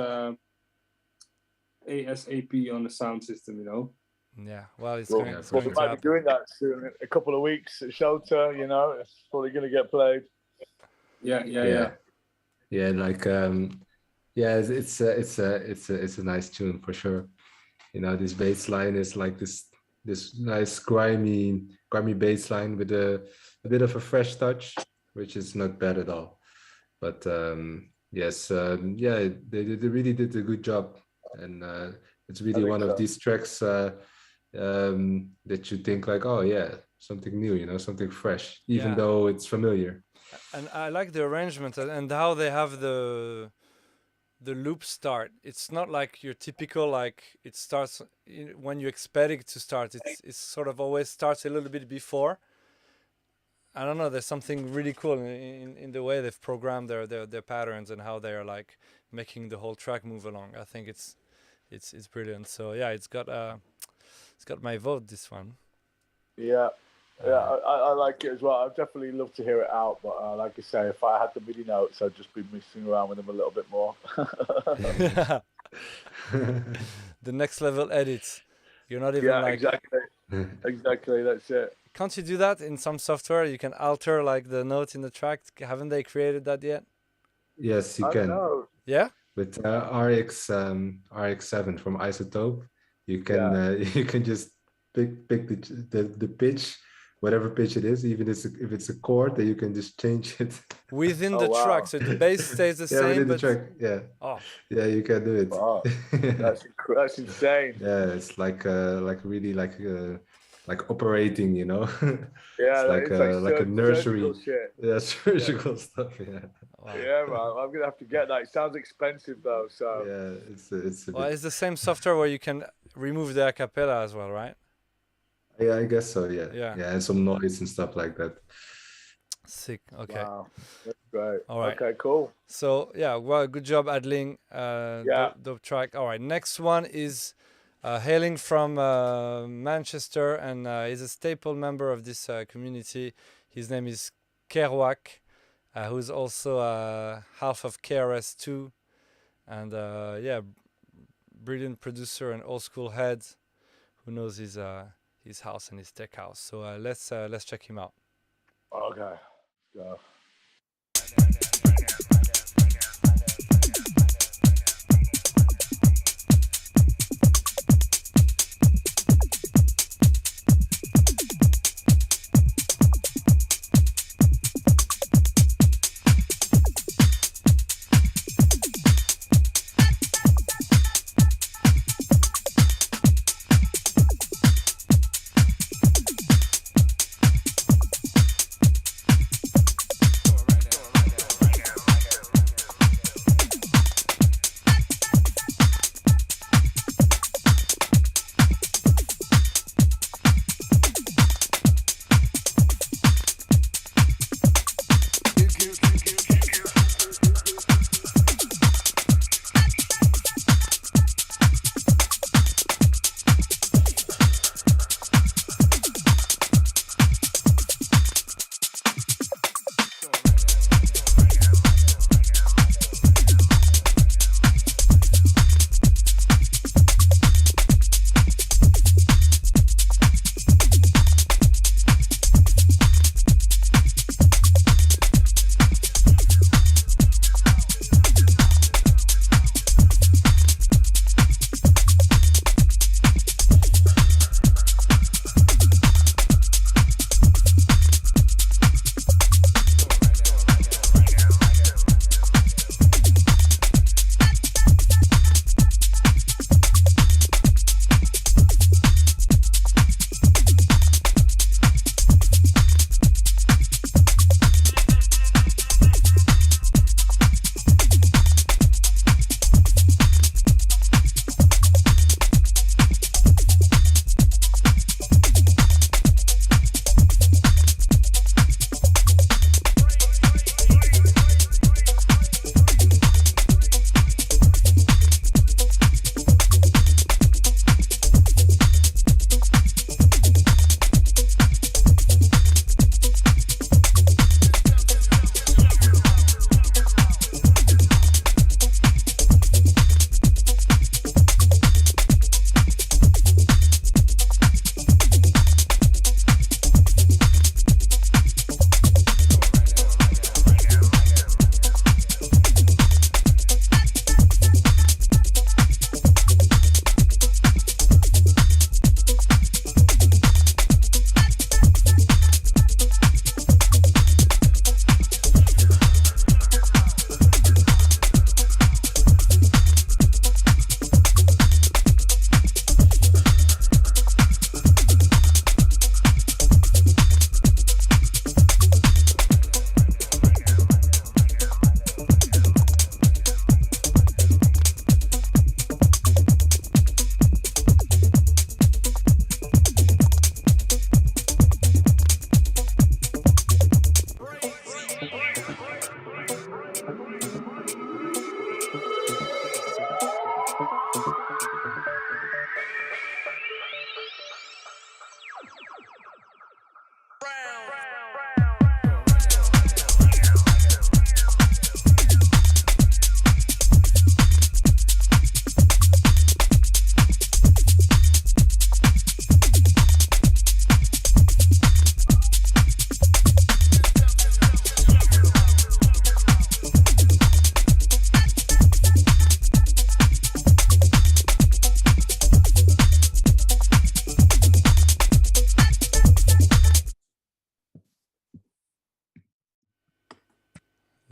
ASAP on the sound system, you know. yeah. Well, it's Well, going, yeah, it's for we going sure. to might be happen. doing that soon. In a couple of weeks at Shelter, you know, it's probably going to get played. Yeah, like yeah, it's a nice tune for sure. You know, this bass line is like this nice grimy bass line with a bit of a fresh touch, which is not bad at all. But yes, yeah, they really did a good job, and it's really think one of so. these tracks that you think like, oh yeah, something new, you know, something fresh, even Yeah. though it's familiar. And I like the arrangement and how they have the loop start. It's not like your typical like it starts when you expect it to start. It's sort of always starts a little bit before. I don't know. There's something really cool in the way they've programmed their patterns and how they are like making the whole track move along. I think it's brilliant. So yeah, it's got my vote, this one. Yeah. I like it as well. I'd definitely love to hear it out, but like I say, if I had the MIDI notes, I'd just be messing around with them a little bit more. The next level edits. You're not even like. Exactly. That's it. Can't you do that in some software? You can alter like the note in the track. Haven't they created that yet? Yes, you I can. don't know. Yeah. With RX7 from Isotope, you can you can just pick the pitch, whatever pitch it is, even if it's a chord, then you can just change it Within Oh, the wow. track, so the bass stays the yeah, same, within the but track. Yeah, oh, you can do it. Wow. That's insane. Yeah, it's like really like operating, you know. Yeah, it's like a nursery. surgical shit. Yeah, surgical stuff. Yeah, wow. Yeah, man. I'm gonna have to get that. It sounds expensive though, so yeah, it's a Well, bit, it's the same software where you can remove the acapella as well, right? yeah, I guess so. Yeah, Yeah. and some noise and stuff like that. Sick. Okay. wow, that's great. All right. Okay, cool. So yeah, well, good job, Adling. Yeah. Dope track. All right, next one is hailing from Manchester, and he's a staple member of this community. His name is Kerouac, who's also half of KRS2, and yeah, brilliant producer and old school head who knows his house and his tech house. So let's check him out. Okay. Go.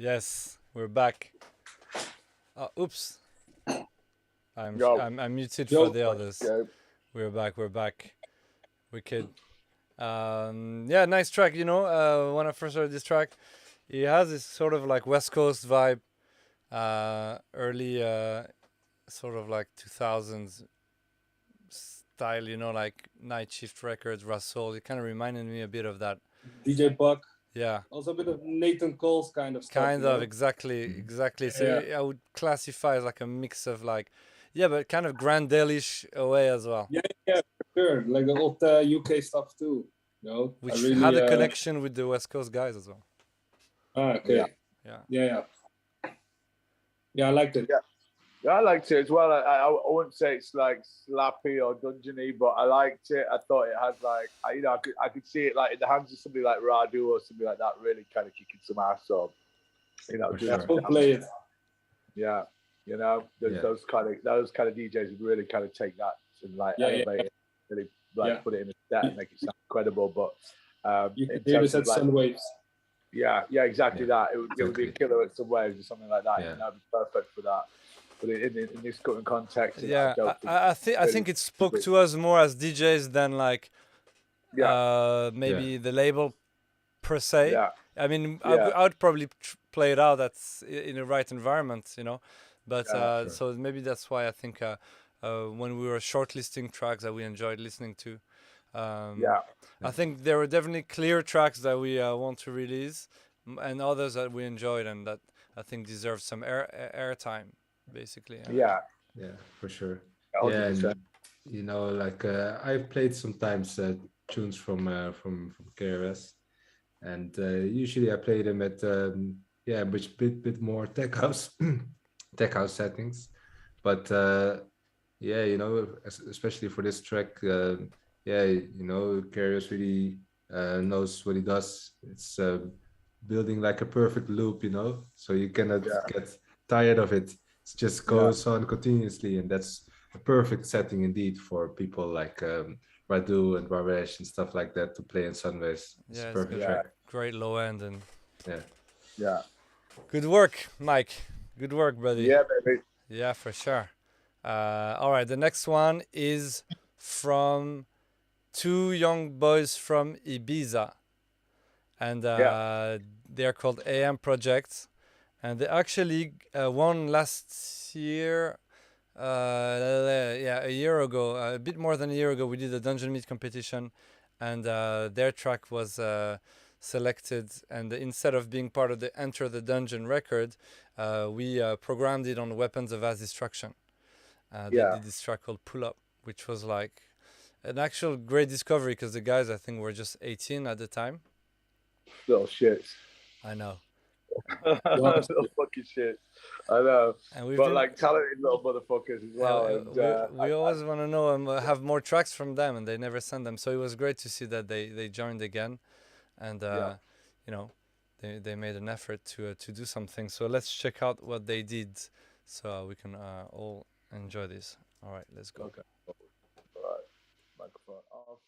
Yes, we're back. Oops. Yo. I'm muted Yo. for the others. Go. We're back. Wicked. Yeah, nice track. You know, when I first heard this track, it has this sort of like West Coast vibe, early, sort of like 2000s style. You know, like Night Shift Records, Russell. It kind of reminded me a bit of that. DJ Buck. Yeah. Also a bit of Nathan Cole's kind of stuff. Kind you of, know? exactly. So Yeah. I would classify as like a mix of like, yeah, but kind of Grandelish away as well. Yeah, for sure. Like the old UK stuff too. You know, Which I really, had a connection with the West Coast guys as well. Okay. Yeah. Yeah, I liked it. Yeah, I liked it as well. I wouldn't say it's like slappy or dungeony, but I liked it. I thought it had like, I could see it like in the hands of somebody like Radu or somebody like that, really kind of kicking some ass up. You know, For doing sure. some We'll damage. play it. Yeah, you know, Yeah. those kind of DJs would really kind of take that and like elevate it, really like put it in a set and make it sound incredible. But You in can hear terms this of at like, Sunwaves. yeah, exactly Yeah, that. It would be a exactly. killer at some waves or something like that. Yeah. And that'd be perfect for that. But in this current context, Yeah, don't think I think it spoke to us more as DJs than like maybe the label per se. Yeah. I mean, Yeah. I would probably play it out that's in the right environment, you know. But Yeah, so maybe that's why I think when we were shortlisting tracks that we enjoyed listening to, I think there were definitely clear tracks that we want to release, and others that we enjoyed and that I think deserve some airtime, basically. Yeah. Yeah, for sure. 100%. And you know, like I've played sometimes tunes from KRS, and usually I play them at which bit more tech house settings, but yeah, you know, especially for this track, you know, KRS really knows what he does. It's building like a perfect loop, you know, so you cannot get tired of it. It just goes on continuously, and that's a perfect setting indeed for people like Radu and Baresh and stuff like that to play in Sunwaves. It's a perfect track. Great low end and Yeah. good work, Mike. Good work, buddy. Yeah, baby. Yeah, for sure. All right, the next one is from two young boys from Ibiza, and they're called AM Projects, and they actually won last year. A year ago, a bit more than a year ago, we did a Dungeon Meet competition, and their track was selected. And instead of being part of the Enter the Dungeon record, we programmed it on Weapons of Mass Destruction. They did this track called Pull Up, which was like an actual great discovery because the guys, I think, were just 18 at the time. Little shits. I know. Little fucking shit. I know. And but like talented little motherfuckers as well. We always want to know and have more tracks from them, and they never send them. So it was great to see that they joined again, and you know, they made an effort to do something. So let's check out what they did, so we can all enjoy this. All right, let's go. Okay. All right. Microphone off.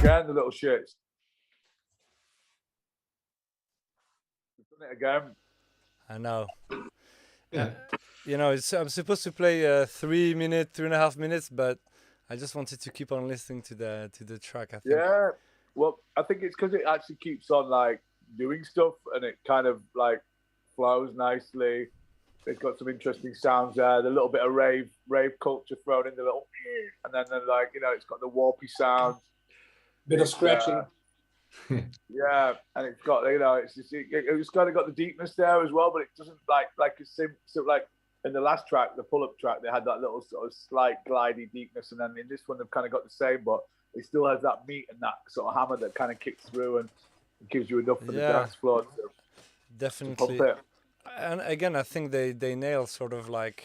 again, the little shits. They've done it again. I know. Yeah. You know, I'm supposed to play 3 minutes, 3.5 minutes, but I just wanted to keep on listening to the track. I think. Yeah. Well, I think it's because it actually keeps on like doing stuff, and it kind of like flows nicely. It's got some interesting sounds there. The little bit of rave culture thrown in, the little, and then like it's got the warpy sound. Bit of scratching. Yeah, and it's got it's kind of got the deepness there as well, but it doesn't like it's so like in the last track, the pull up track, they had that little sort of slight glidey deepness, and then in this one they've kind of got the same, but it still has that meat and that sort of hammer that kind of kicks through and gives you enough for the dance floor. Definitely. To pump it. And again, I think they nail sort of like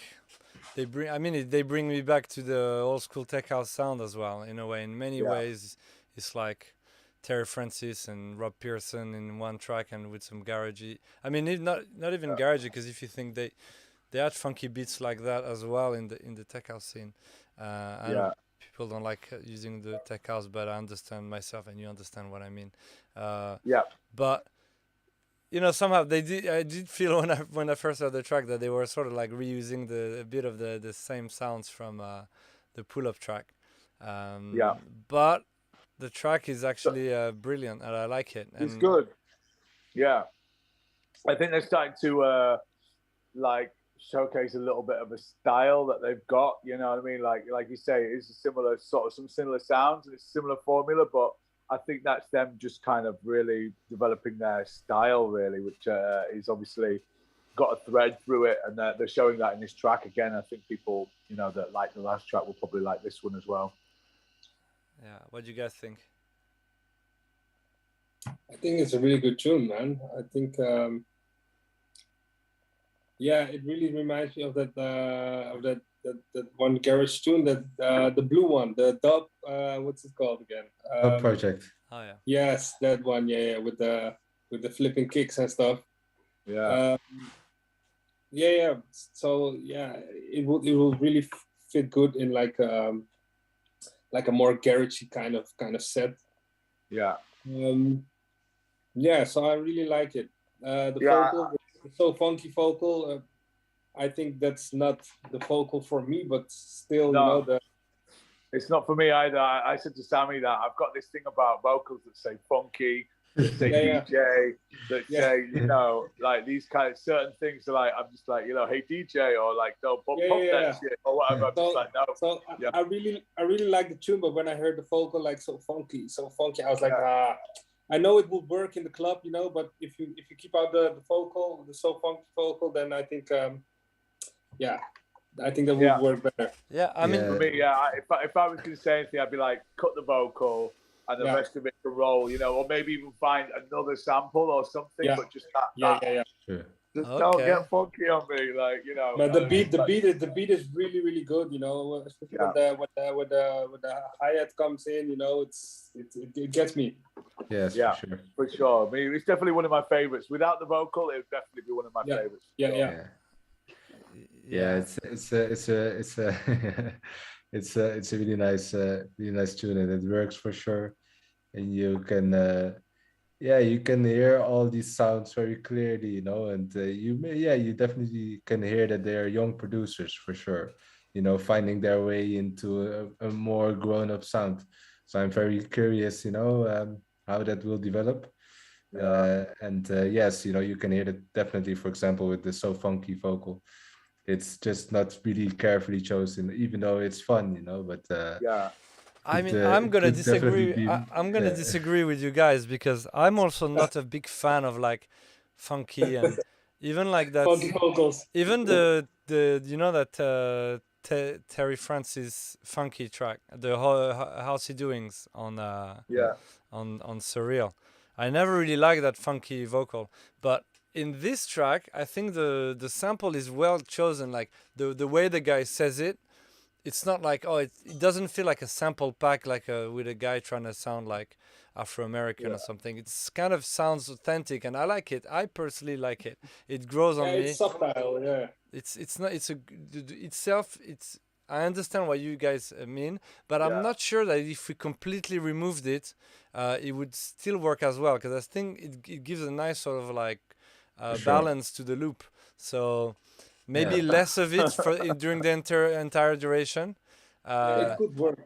they bring me back to the old school tech house sound as well in a way. In many ways, it's like Terry Francis and Rob Pearson in one track and with some garagey. I mean, not even garagey, because if you think they had funky beats like that as well in the tech house scene. I know people don't like using the tech house, but I understand myself, and you understand what I mean. But somehow I did feel when I first heard the track that they were sort of like reusing a bit of the same sounds from the pull-up track. But the track is actually brilliant, and I like it. It's good. Yeah, I think they're starting to like showcase a little bit of a style that they've got. You know what I mean? Like you say, it's a similar sort of some similar sounds and it's a similar formula, but I think that's them just kind of really developing their style, really, which is obviously got a thread through it, and they're showing that in this track again. I think people, that like the last track will probably like this one as well. Yeah, what do you guys think? I think it's a really good tune, man. I think, it really reminds me of that one garage tune, the blue one, the dub. What's it called again? Dub Project. Oh yeah. Yes, that one. Yeah, with the flipping kicks and stuff. Yeah. So it will really fit good in like a more garagey kind of set. Yeah. So I really like it. The vocal, so funky vocal. I think that's not the vocal for me, but still, it's not for me either. I said to Sammy that I've got this thing about vocals that say funky, that say DJ, that say, like these kind of certain things are like, I'm just like, hey DJ, or like, no, pump that shit, or whatever. I'm just like, no. So I really like the tune, but when I heard the vocal like so funky, I was like, I know it will work in the club, but if you keep out the vocal, the so funky vocal, then I think, I think that would work better. Yeah, I mean, for me, if I was going to say anything, I'd be like, cut the vocal and the rest of it can roll, or maybe even find another sample or something, but just that. Sure. Just don't get funky on me, like But the beat is really really good, especially when the hi-hat comes in, it gets me. Yes, for sure. I mean, it's definitely one of my favorites. Without the vocal, it would definitely be one of my favorites. It's a really nice tune, and it works for sure. And you can you can hear all these sounds very clearly, and you definitely can hear that they are young producers for sure, finding their way into a more grown-up sound. So I'm very curious, how that will develop. Yes, you can hear that definitely, for example, with the so funky vocal. It's just not really carefully chosen, even though it's fun, but I mean, I'm gonna disagree. I'm gonna disagree with you guys, because I'm also not a big fan of like funky and even like that. Funky vocals. Even the that Terry Francis funky track, the How's He Doings on on Surreal. I never really liked that funky vocal, but in this track, I think the sample is well chosen. Like the way the guy says it, it's not like it doesn't feel like a sample pack like with a guy trying to sound like Afro-American or something. It's kind of sounds authentic, and I like it. I personally like it. It grows on me. It's subtle, It's not. It's itself. I understand what you guys mean, but I'm Yeah. not sure that if we completely removed it, it would still work as well. Because I think it gives a nice sort of like For sure. balance to the loop. So maybe Yeah. less of it during the entire duration. It could work.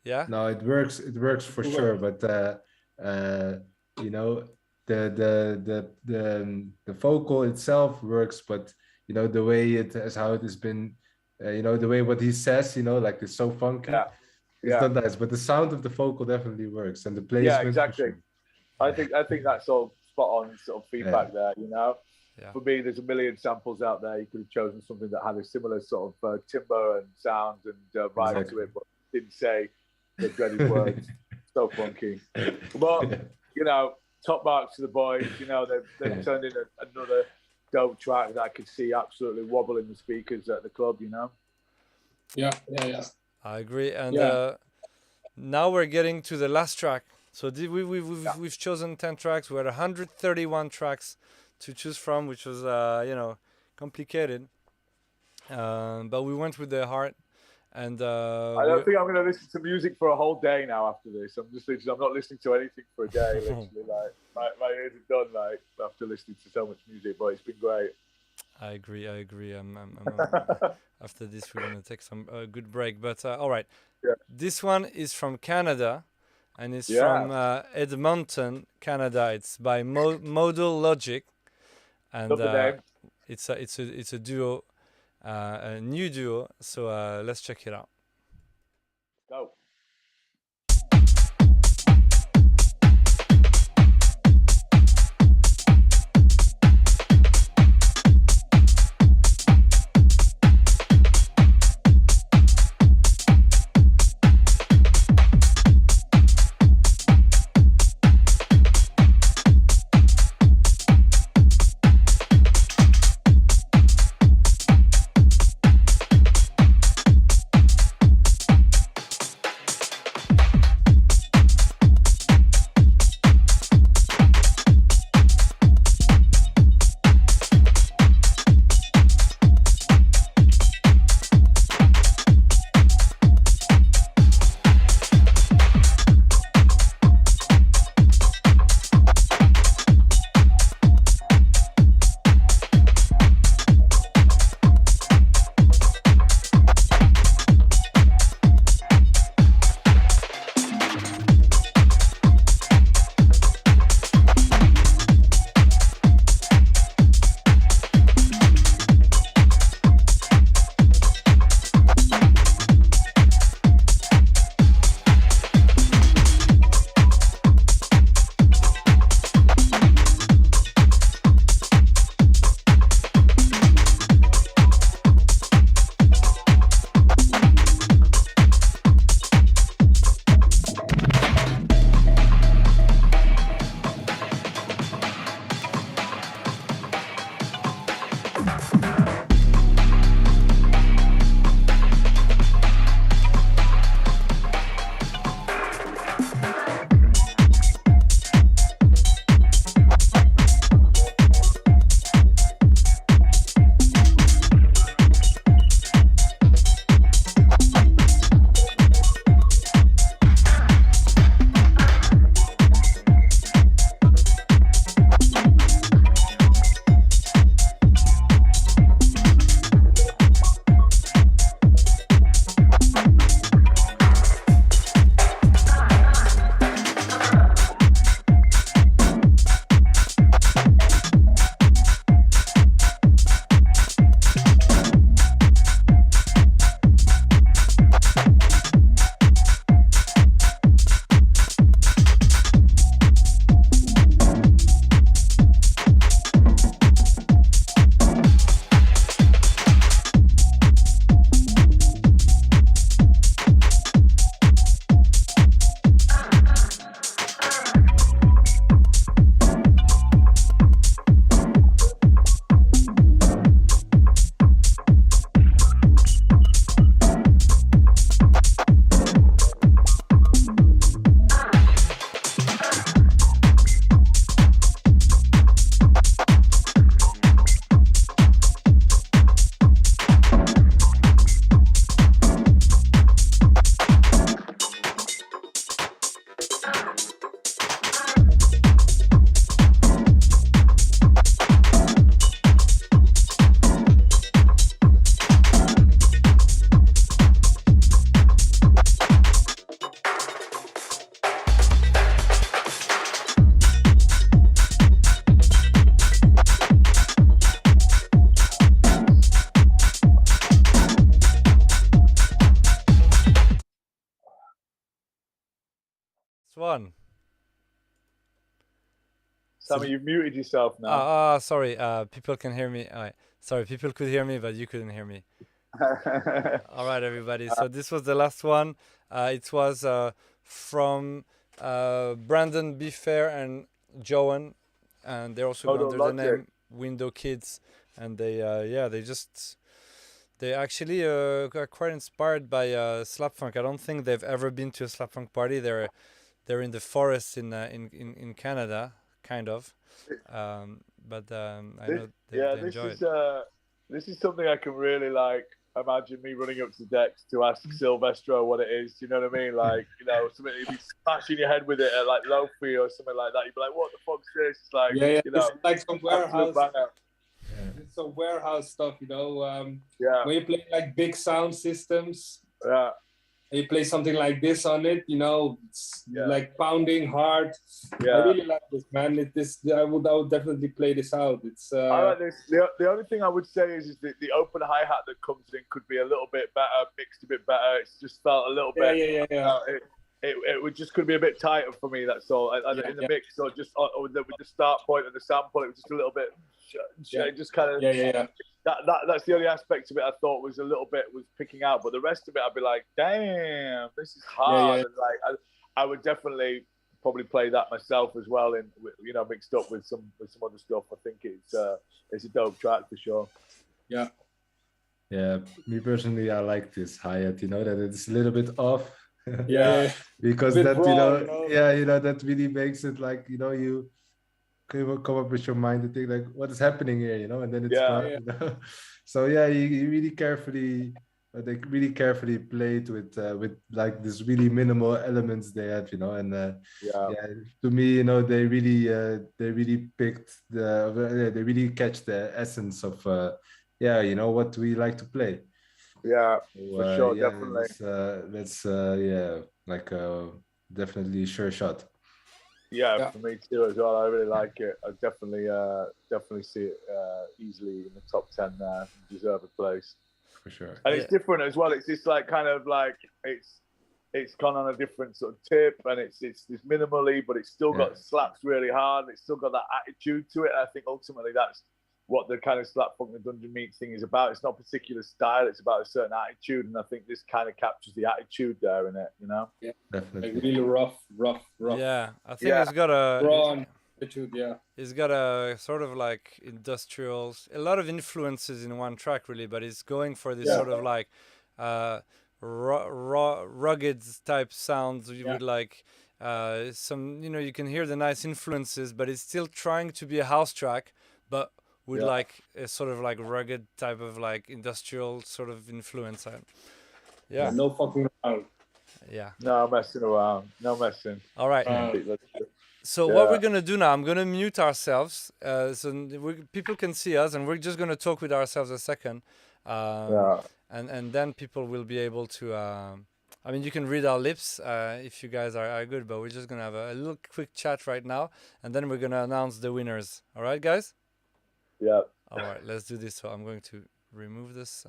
Yeah. No, it works. It works for It sure. But you know, the vocal itself works, but you know the way it has how it has been, you know the way what he says, you know, like it's so funky. Yeah. It's Yeah. not nice, but the sound of the vocal definitely works, and the Yeah, placement. exactly. For sure. I think that's all spot on sort of feedback there. You know, Yeah. for me, there's a million samples out there. You could have chosen something that had a similar sort of timbre and sound and vibe to Exactly. it, but didn't say the dreaded words. So funky. But you know, top marks to the boys. You know, they've turned in another dope track that I could see absolutely wobbling the speakers at the club. You know. Yeah. I agree. And Yeah. now we're getting to the last track. So we've chosen 10 tracks. We had 131 tracks to choose from, which was complicated. But we went with the heart, and I don't think I'm going to listen to music for a whole day now after this. I'm not listening to anything for a day. Literally, like my ears are done. Like after listening to so much music, but it's been great. I agree. After this, we're gonna take some good break. But all right, Yeah. this one is from Canada, and it's Yeah. from Edmonton, Canada. It's by Modal Logic, and Love the name. it's a duo, a new duo. So let's check it out. Go. one. Sammy, you've muted yourself now. Sorry. People can hear me. All right. Sorry, people could hear me, but you couldn't hear me. All right, everybody. So this was the last one. It was from Brandon B. Fair and Joan, and they're also Hold going on, under the Logic. name Window Kids, and they actually are quite inspired by slap funk. I don't think they've ever been to a slap funk party. They're in the forest in Canada, kind of, but I know they enjoy it. This is something I can really like imagine me running up to Dex to ask Silvestro what it is. You know what I mean? Like, you know, something you'd be smashing your head with it at like Lofi or something like that. You'd be like, "What the fuck's this?" It's like, you know, it's like some absolute warehouse. banger. It's some warehouse stuff, you know. Yeah, When you play like big sound systems, yeah, and you play something like this on it, you know, it's Yeah. like pounding hard. yeah. I really like this, man. I would definitely play this out. It's I like this. The only thing I would say is that the open hi hat that comes in could be a little bit better, mixed a bit better. It's just felt a little bit. It would just could be a bit tighter for me. That's all. In the mix, or just with the start point of the sample, it was just a little bit. Just kind of. That's the only aspect of it I thought was a little bit was picking out, but the rest of it I'd be like, damn, this is hard. And like I would definitely probably play that myself as well, in you know, mixed up with some other stuff. I think it's a dope track for sure. Yeah. Yeah, me personally, I like this hi-hat, you know, that it's a little bit off. Yeah. Because A bit that, raw, you know, that really makes it like, you know, you come up with your mind and think like, what is happening here, you know, and then it's gone, you know. So yeah, you really carefully, they really carefully played with like this really minimal elements they have, you know, and to me, you know, they really picked they really catch the essence of you know, what we like to play. Yeah, So, for sure, yeah, definitely. that's like definitely sure shot. Yeah, for me too as well. I really like it. I definitely see it easily in the top 10 there. Deserve a place. For sure. And it's different as well. It's just like kind of like it's gone on a different sort of tip, and it's minimally, but it's still got slaps really hard. It's still got that attitude to it. And I think ultimately that's what the kind of slap funk and dungeon meat thing is about. It's not a particular style, it's about a certain attitude, and I think this kind of captures the attitude there in it, you know. Definitely. Like really rough. Yeah, I think it's got a raw attitude. It's got a sort of like industrial, a lot of influences in one track really, but it's going for this sort of like rugged type sounds with like some, you know, you can hear the nice influences, but it's still trying to be a house track, but with like a sort of like rugged type of like industrial sort of influence. No fucking around. No messing around. No messing. All right. So what we're gonna do now? I'm gonna mute ourselves, so people can see us, and we're just gonna talk with ourselves a second, and then people will be able to. I mean, you can read our lips if you guys are good, but we're just gonna have a little quick chat right now, and then we're gonna announce the winners. All right, guys? Yeah. All right, let's do this. So I'm going to remove this.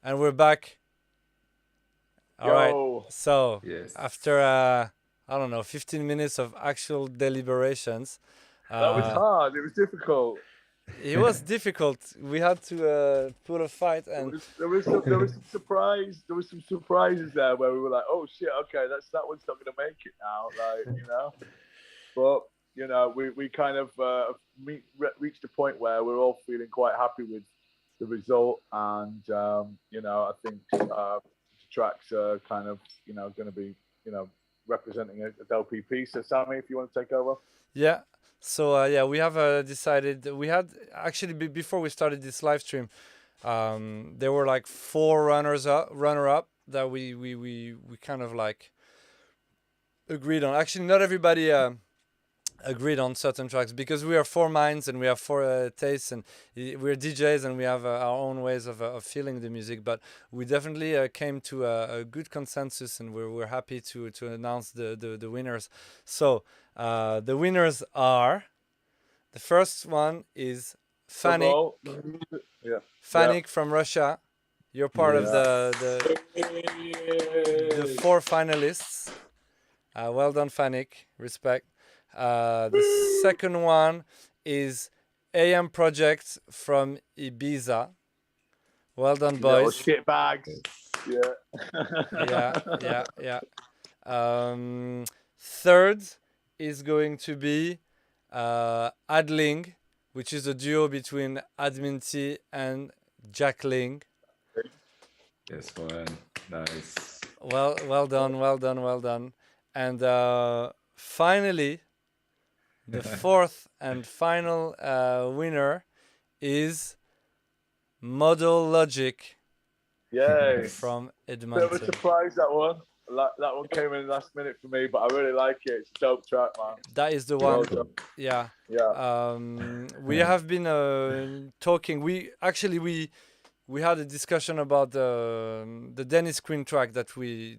And we're back. All right. Yo. So Yes. after I don't know, 15 minutes of actual deliberations, That was hard. It was difficult. it was difficult. We had to put a fight, and There was some surprise. There was some surprises there where we were like, "Oh shit, okay, that one's not going to make it now." Like, you know, but you know, we kind of reached a point where we're all feeling quite happy with the result, and you know, I think the tracks are kind of going to be representing a LPP. So Sammy, if you want to take over. yeah. So yeah, we have decided. We had actually before we started this live stream, there were like 4 runner up that we kind of like agreed on. Actually, not everybody agreed on certain tracks because we are 4 minds and we have 4 tastes, and we're DJs and we have our own ways of feeling the music. But we definitely came to a good consensus, and we're happy to announce the winners. So the winners are, the first one is Fanik. Yeah. Fanik from Russia. You're part of the 4 finalists. Well done, Fanik. Respect. The second one is AM Project from Ibiza. Well done, boys. Shit bags. Yeah. Yeah. Third is going to be Adling, which is a duo between Admin T and Jack Ling. Yes, one. Nice. Well done. And finally, the fourth and final winner is Model Logic. Yay. From Bit Edmonton. of a surprise, that one. That one came in last minute for me, but I really like it. It's a dope track, man. That is the Well one. done. Yeah. Yeah. We have been talking. We had a discussion about the Dennis Quinn track that we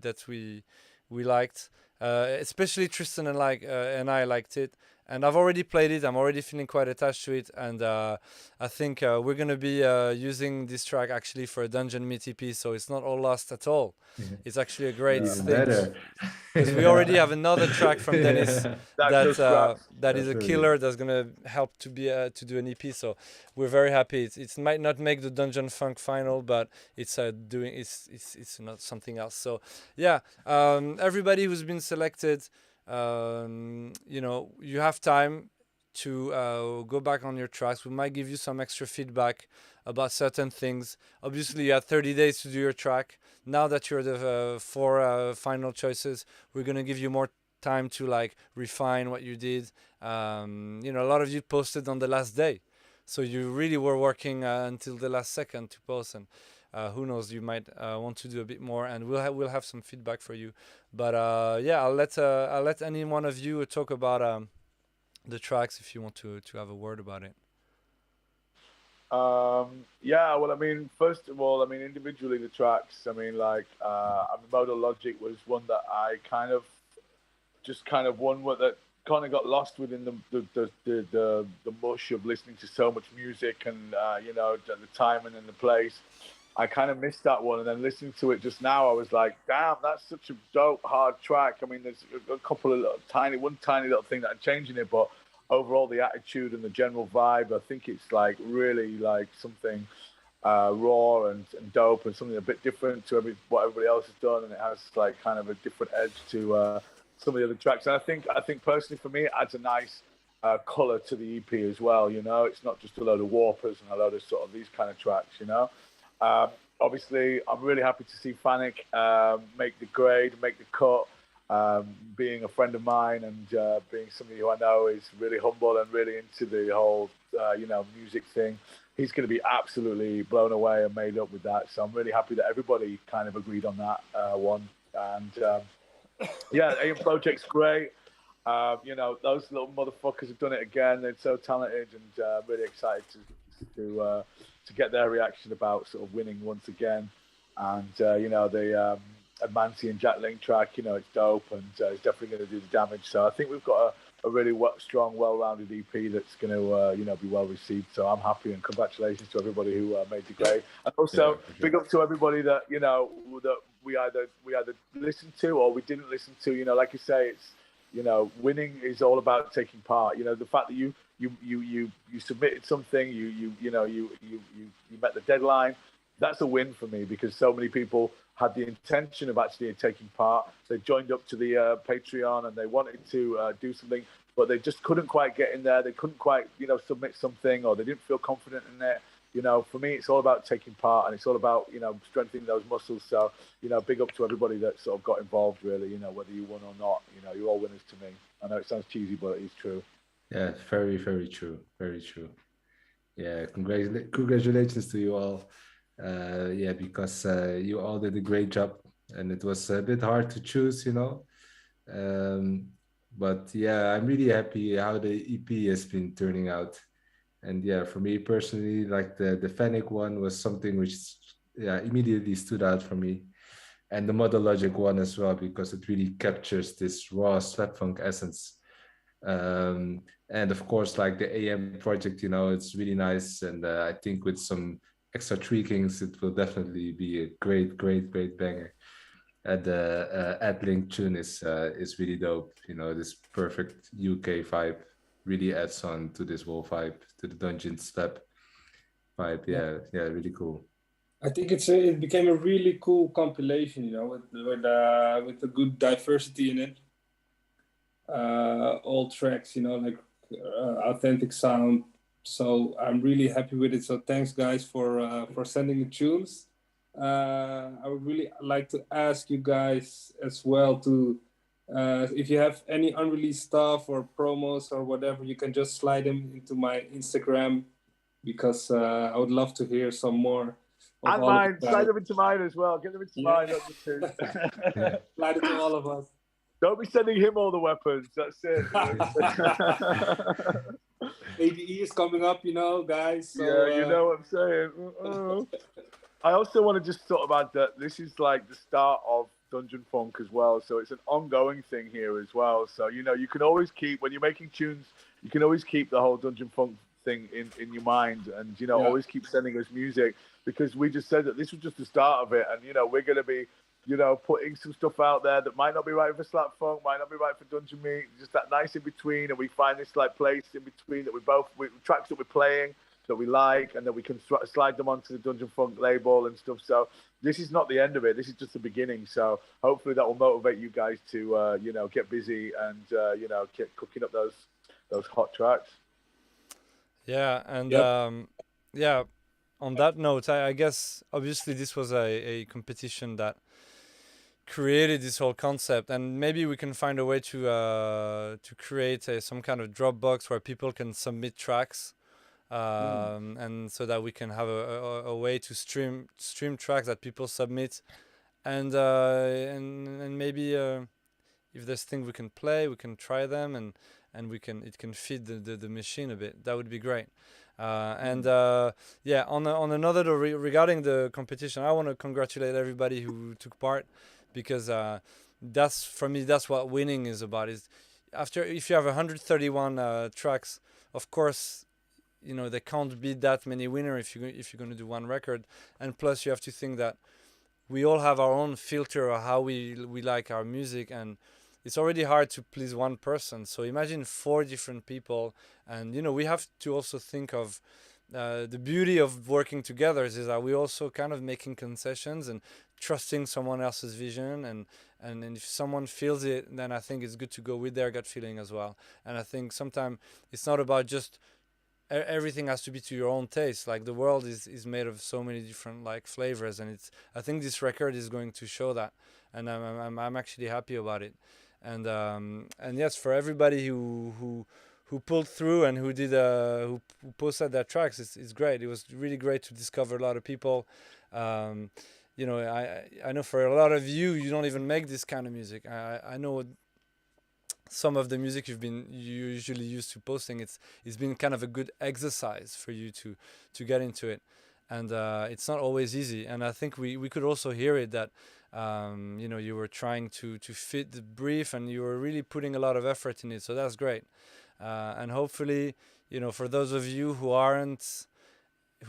liked. Especially Tristan and I liked it. And I've already played it. I'm already feeling quite attached to it. And I think we're going to be using this track actually for a Dungeon Meet EP. So it's not all lost at all. It's actually a great thing. Better. Because we already have another track from Dennis that is a That's killer that's going to help to do an EP. So we're very happy. It might not make the Dungeon Funk final, but it's not something else. So yeah, everybody who's been selected, you have time to go back on your tracks. We might give you some extra feedback about certain things. Obviously, you had 30 days to do your track. Now that you're the 4 final choices, we're going to give you more time to like refine what you did. A lot of you posted on the last day. So you really were working until the last second to post, and who knows, you might want to do a bit more, and we'll have some feedback for you. But yeah, I'll let any one of you talk about the tracks if you want to have a word about it. Yeah, well, I mean, first of all, individually the tracks, Modal Logic was one that I kind of one that kind of got lost within the mush of listening to so much music and the time and in the place. I kind of missed that one, and then listening to it just now, I was like, damn, that's such a dope hard track. I mean, there's a couple of one tiny little thing that I'm changing it, but overall the attitude and the general vibe, I think it's like really like something raw and dope, and something a bit different to what everybody else has done, and it has like kind of a different edge to some of the other tracks. And I think personally for me, it adds a nice color to the EP as well. It's not just a load of warpers and a load of sort of these kind of tracks. Obviously, I'm really happy to see Fanik make the grade, make the cut. Being a friend of mine and being somebody who I know is really humble and really into the whole, music thing, he's going to be absolutely blown away and made up with that. So I'm really happy that everybody kind of agreed on that one. And yeah, AM Project's great. Those little motherfuckers have done it again. They're so talented, and really excited to get their reaction about sort of winning once again. And the Admanti and Jack Ling track, it's dope, and it's definitely going to do the damage. So I think we've got a really strong, well-rounded EP that's going to be well received. So I'm happy, and congratulations to everybody who made the grade. And also for big sure. up to everybody that that we either listened to or we didn't listen to. Like you say, it's winning is all about taking part. The fact that you submitted something, you met the deadline. That's a win for me because so many people had the intention of actually taking part. They joined up to the Patreon and they wanted to do something, but they just couldn't quite get in there. They couldn't quite, submit something, or they didn't feel confident in it. For me, it's all about taking part, and it's all about, strengthening those muscles. So, big up to everybody that sort of got involved, really, whether you won or not, you're all winners to me. I know it sounds cheesy, but it is true. Yeah, very, very true. Very true. Yeah, congratulations to you all. Yeah, because you all did a great job, and it was a bit hard to choose, Um, but yeah, I'm really happy how the EP has been turning out. And yeah, for me personally, like the Fennec one was something which immediately stood out for me, and the Model Logic one as well, because it really captures this raw slap funk essence. And of course, like the AM project, it's really nice, and I think with some extra tweakings, it will definitely be a great, great, great banger. And the AdLink tune is really dope. This perfect UK vibe really adds on to this whole vibe, to the dungeon slap vibe. Yeah, really cool. I think it became a really cool compilation, with a good diversity in it. All tracks, like authentic sound. So I'm really happy with it. So thanks, guys, for sending the tunes. I would really like to ask you guys as well to, if you have any unreleased stuff or promos or whatever, you can just slide them into my Instagram, because I would love to hear some more of And all of you mine, slide guys. them into mine as well. Get them into mine, not just his. Yeah. Slide it to all of us. Don't be sending him all the weapons. That's it. ADE is coming up, guys. So, Yeah, you know what I'm saying. I also want to just sort of add that this is like the start of Dungeon Funk as well. So it's an ongoing thing here as well. So, you can always keep, when you're making tunes, you can always keep the whole Dungeon Funk thing in your mind, and, always keep sending us music, because we just said that this was just the start of it. And, we're going to be, putting some stuff out there that might not be right for Slap Funk, might not be right for Dungeon Meat, just that nice in between. And we find this like place in between that tracks that we're playing that we like, and that we can slide them onto the Dungeon Funk label and stuff. So this is not the end of it. This is just the beginning. So hopefully that will motivate you guys to, get busy and, get cooking up those hot tracks. Yeah, and Yep. yeah. On that note, I guess obviously this was a competition that created this whole concept, and maybe we can find a way to create some kind of Dropbox where people can submit tracks, and so that we can have a way to stream tracks that people submit, and maybe if there's things we can play, we can try them, and it can feed the machine a bit. That would be great. Yeah, on another note, regarding the competition, I want to congratulate everybody who took part, because that's, for me, that's what winning is about. Is after, if you have 131 tracks, of course, there can't be that many winners if you're going to do one record, and plus you have to think that we all have our own filter of how we like our music, and it's already hard to please one person. So imagine 4 different people, and we have to also think of the beauty of working together is that we're also kind of making concessions and trusting someone else's vision, and if someone feels it, then I think it's good to go with their gut feeling as well. And I think sometimes it's not about just everything has to be to your own taste. Like, the world is made of so many different like flavors, and I think this record is going to show that, and I'm actually happy about it. And yes, for everybody who pulled through and who did who posted their tracks, it's great. It was really great to discover a lot of people. I know for a lot of you don't even make this kind of music. I know some of the music you usually used to posting, it's been kind of a good exercise for you to get into it, and it's not always easy. And I think we could also hear it that you were trying to fit the brief, and you were really putting a lot of effort in it. So that's great. And hopefully, for those of you who are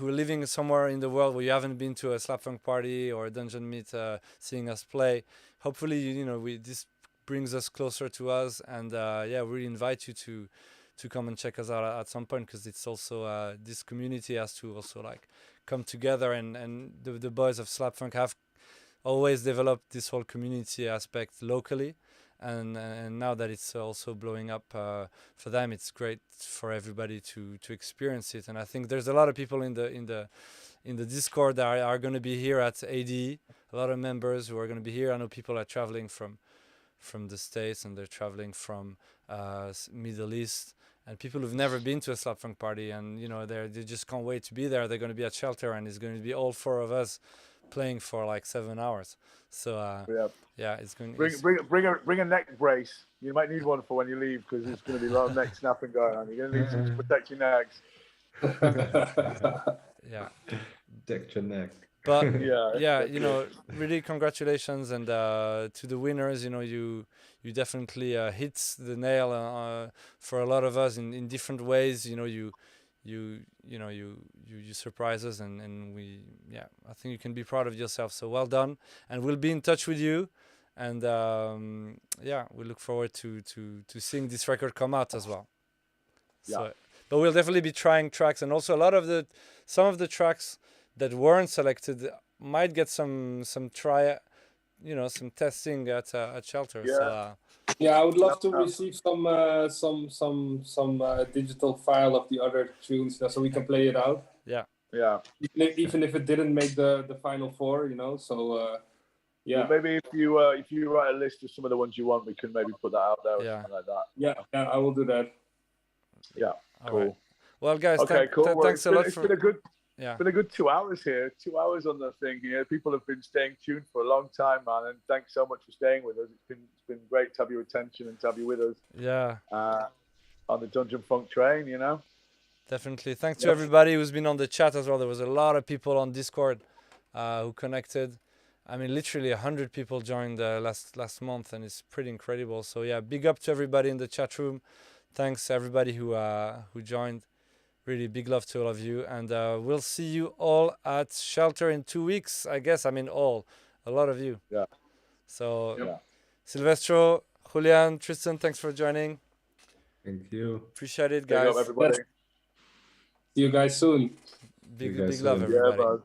living somewhere in the world where you haven't been to a Slapfunk party or a Dungeon Meet, seeing us play, hopefully, this brings us closer to us. And we invite you to come and check us out at some point, because it's also this community has to also like come together, and the boys of Slapfunk have always developed this whole community aspect locally, and now that it's also blowing up for them, it's great for everybody to experience it. And I think there's a lot of people in the Discord that are going to be here at AD, a lot of members who are going to be here. I know people are traveling from the States, and they're traveling from Middle East, and people who've never been to a Slapfunk party, and they just can't wait to be there. They're going to be at Shelter, and it's going to be all four of us playing for like 7 hours. So it's going to bring a neck brace. You might need one for when you leave, because there's going to be a lot of neck snapping going on. You're going to need some to protect your necks. yeah. Protect your neck. But really congratulations, and to the winners. You definitely hit the nail for a lot of us in different ways. You surprise us, and I think you can be proud of yourself. So well done, and we'll be in touch with you, and we look forward to seeing this record come out as well. So, but we'll definitely be trying tracks, and also some of the tracks that weren't selected might get some testing at Shelter. Yeah. So, I would love to receive some digital file of the other tunes, so we can play it out. Yeah. Even if it didn't make the final four, So Well, maybe if you write a list of some of the ones you want, we can maybe put that out there or something like that. Yeah, I will do that. Yeah. All cool. right. Well, guys, cool. Thanks a lot for. It's been a good 2 hours here. 2 hours on the thing here. People have been staying tuned for a long time, man, and thanks so much for staying with us. It's been great to have your attention and to have you with us. Yeah. On the Dungeon Funk train, Definitely. Thanks to everybody who's been on the chat as well. There was a lot of people on Discord who connected. I mean, literally 100 people joined last month, and it's pretty incredible. So big up to everybody in the chat room. Thanks everybody who joined. Really big love to all of you, and we'll see you all at Shelter in 2 weeks, I guess. I mean, a lot of you. Yeah. So, Silvestro, Julian, Tristan, thanks for joining. Thank you. Appreciate it, guys. Everybody. See you guys soon. Big love, everybody. Yeah, bud.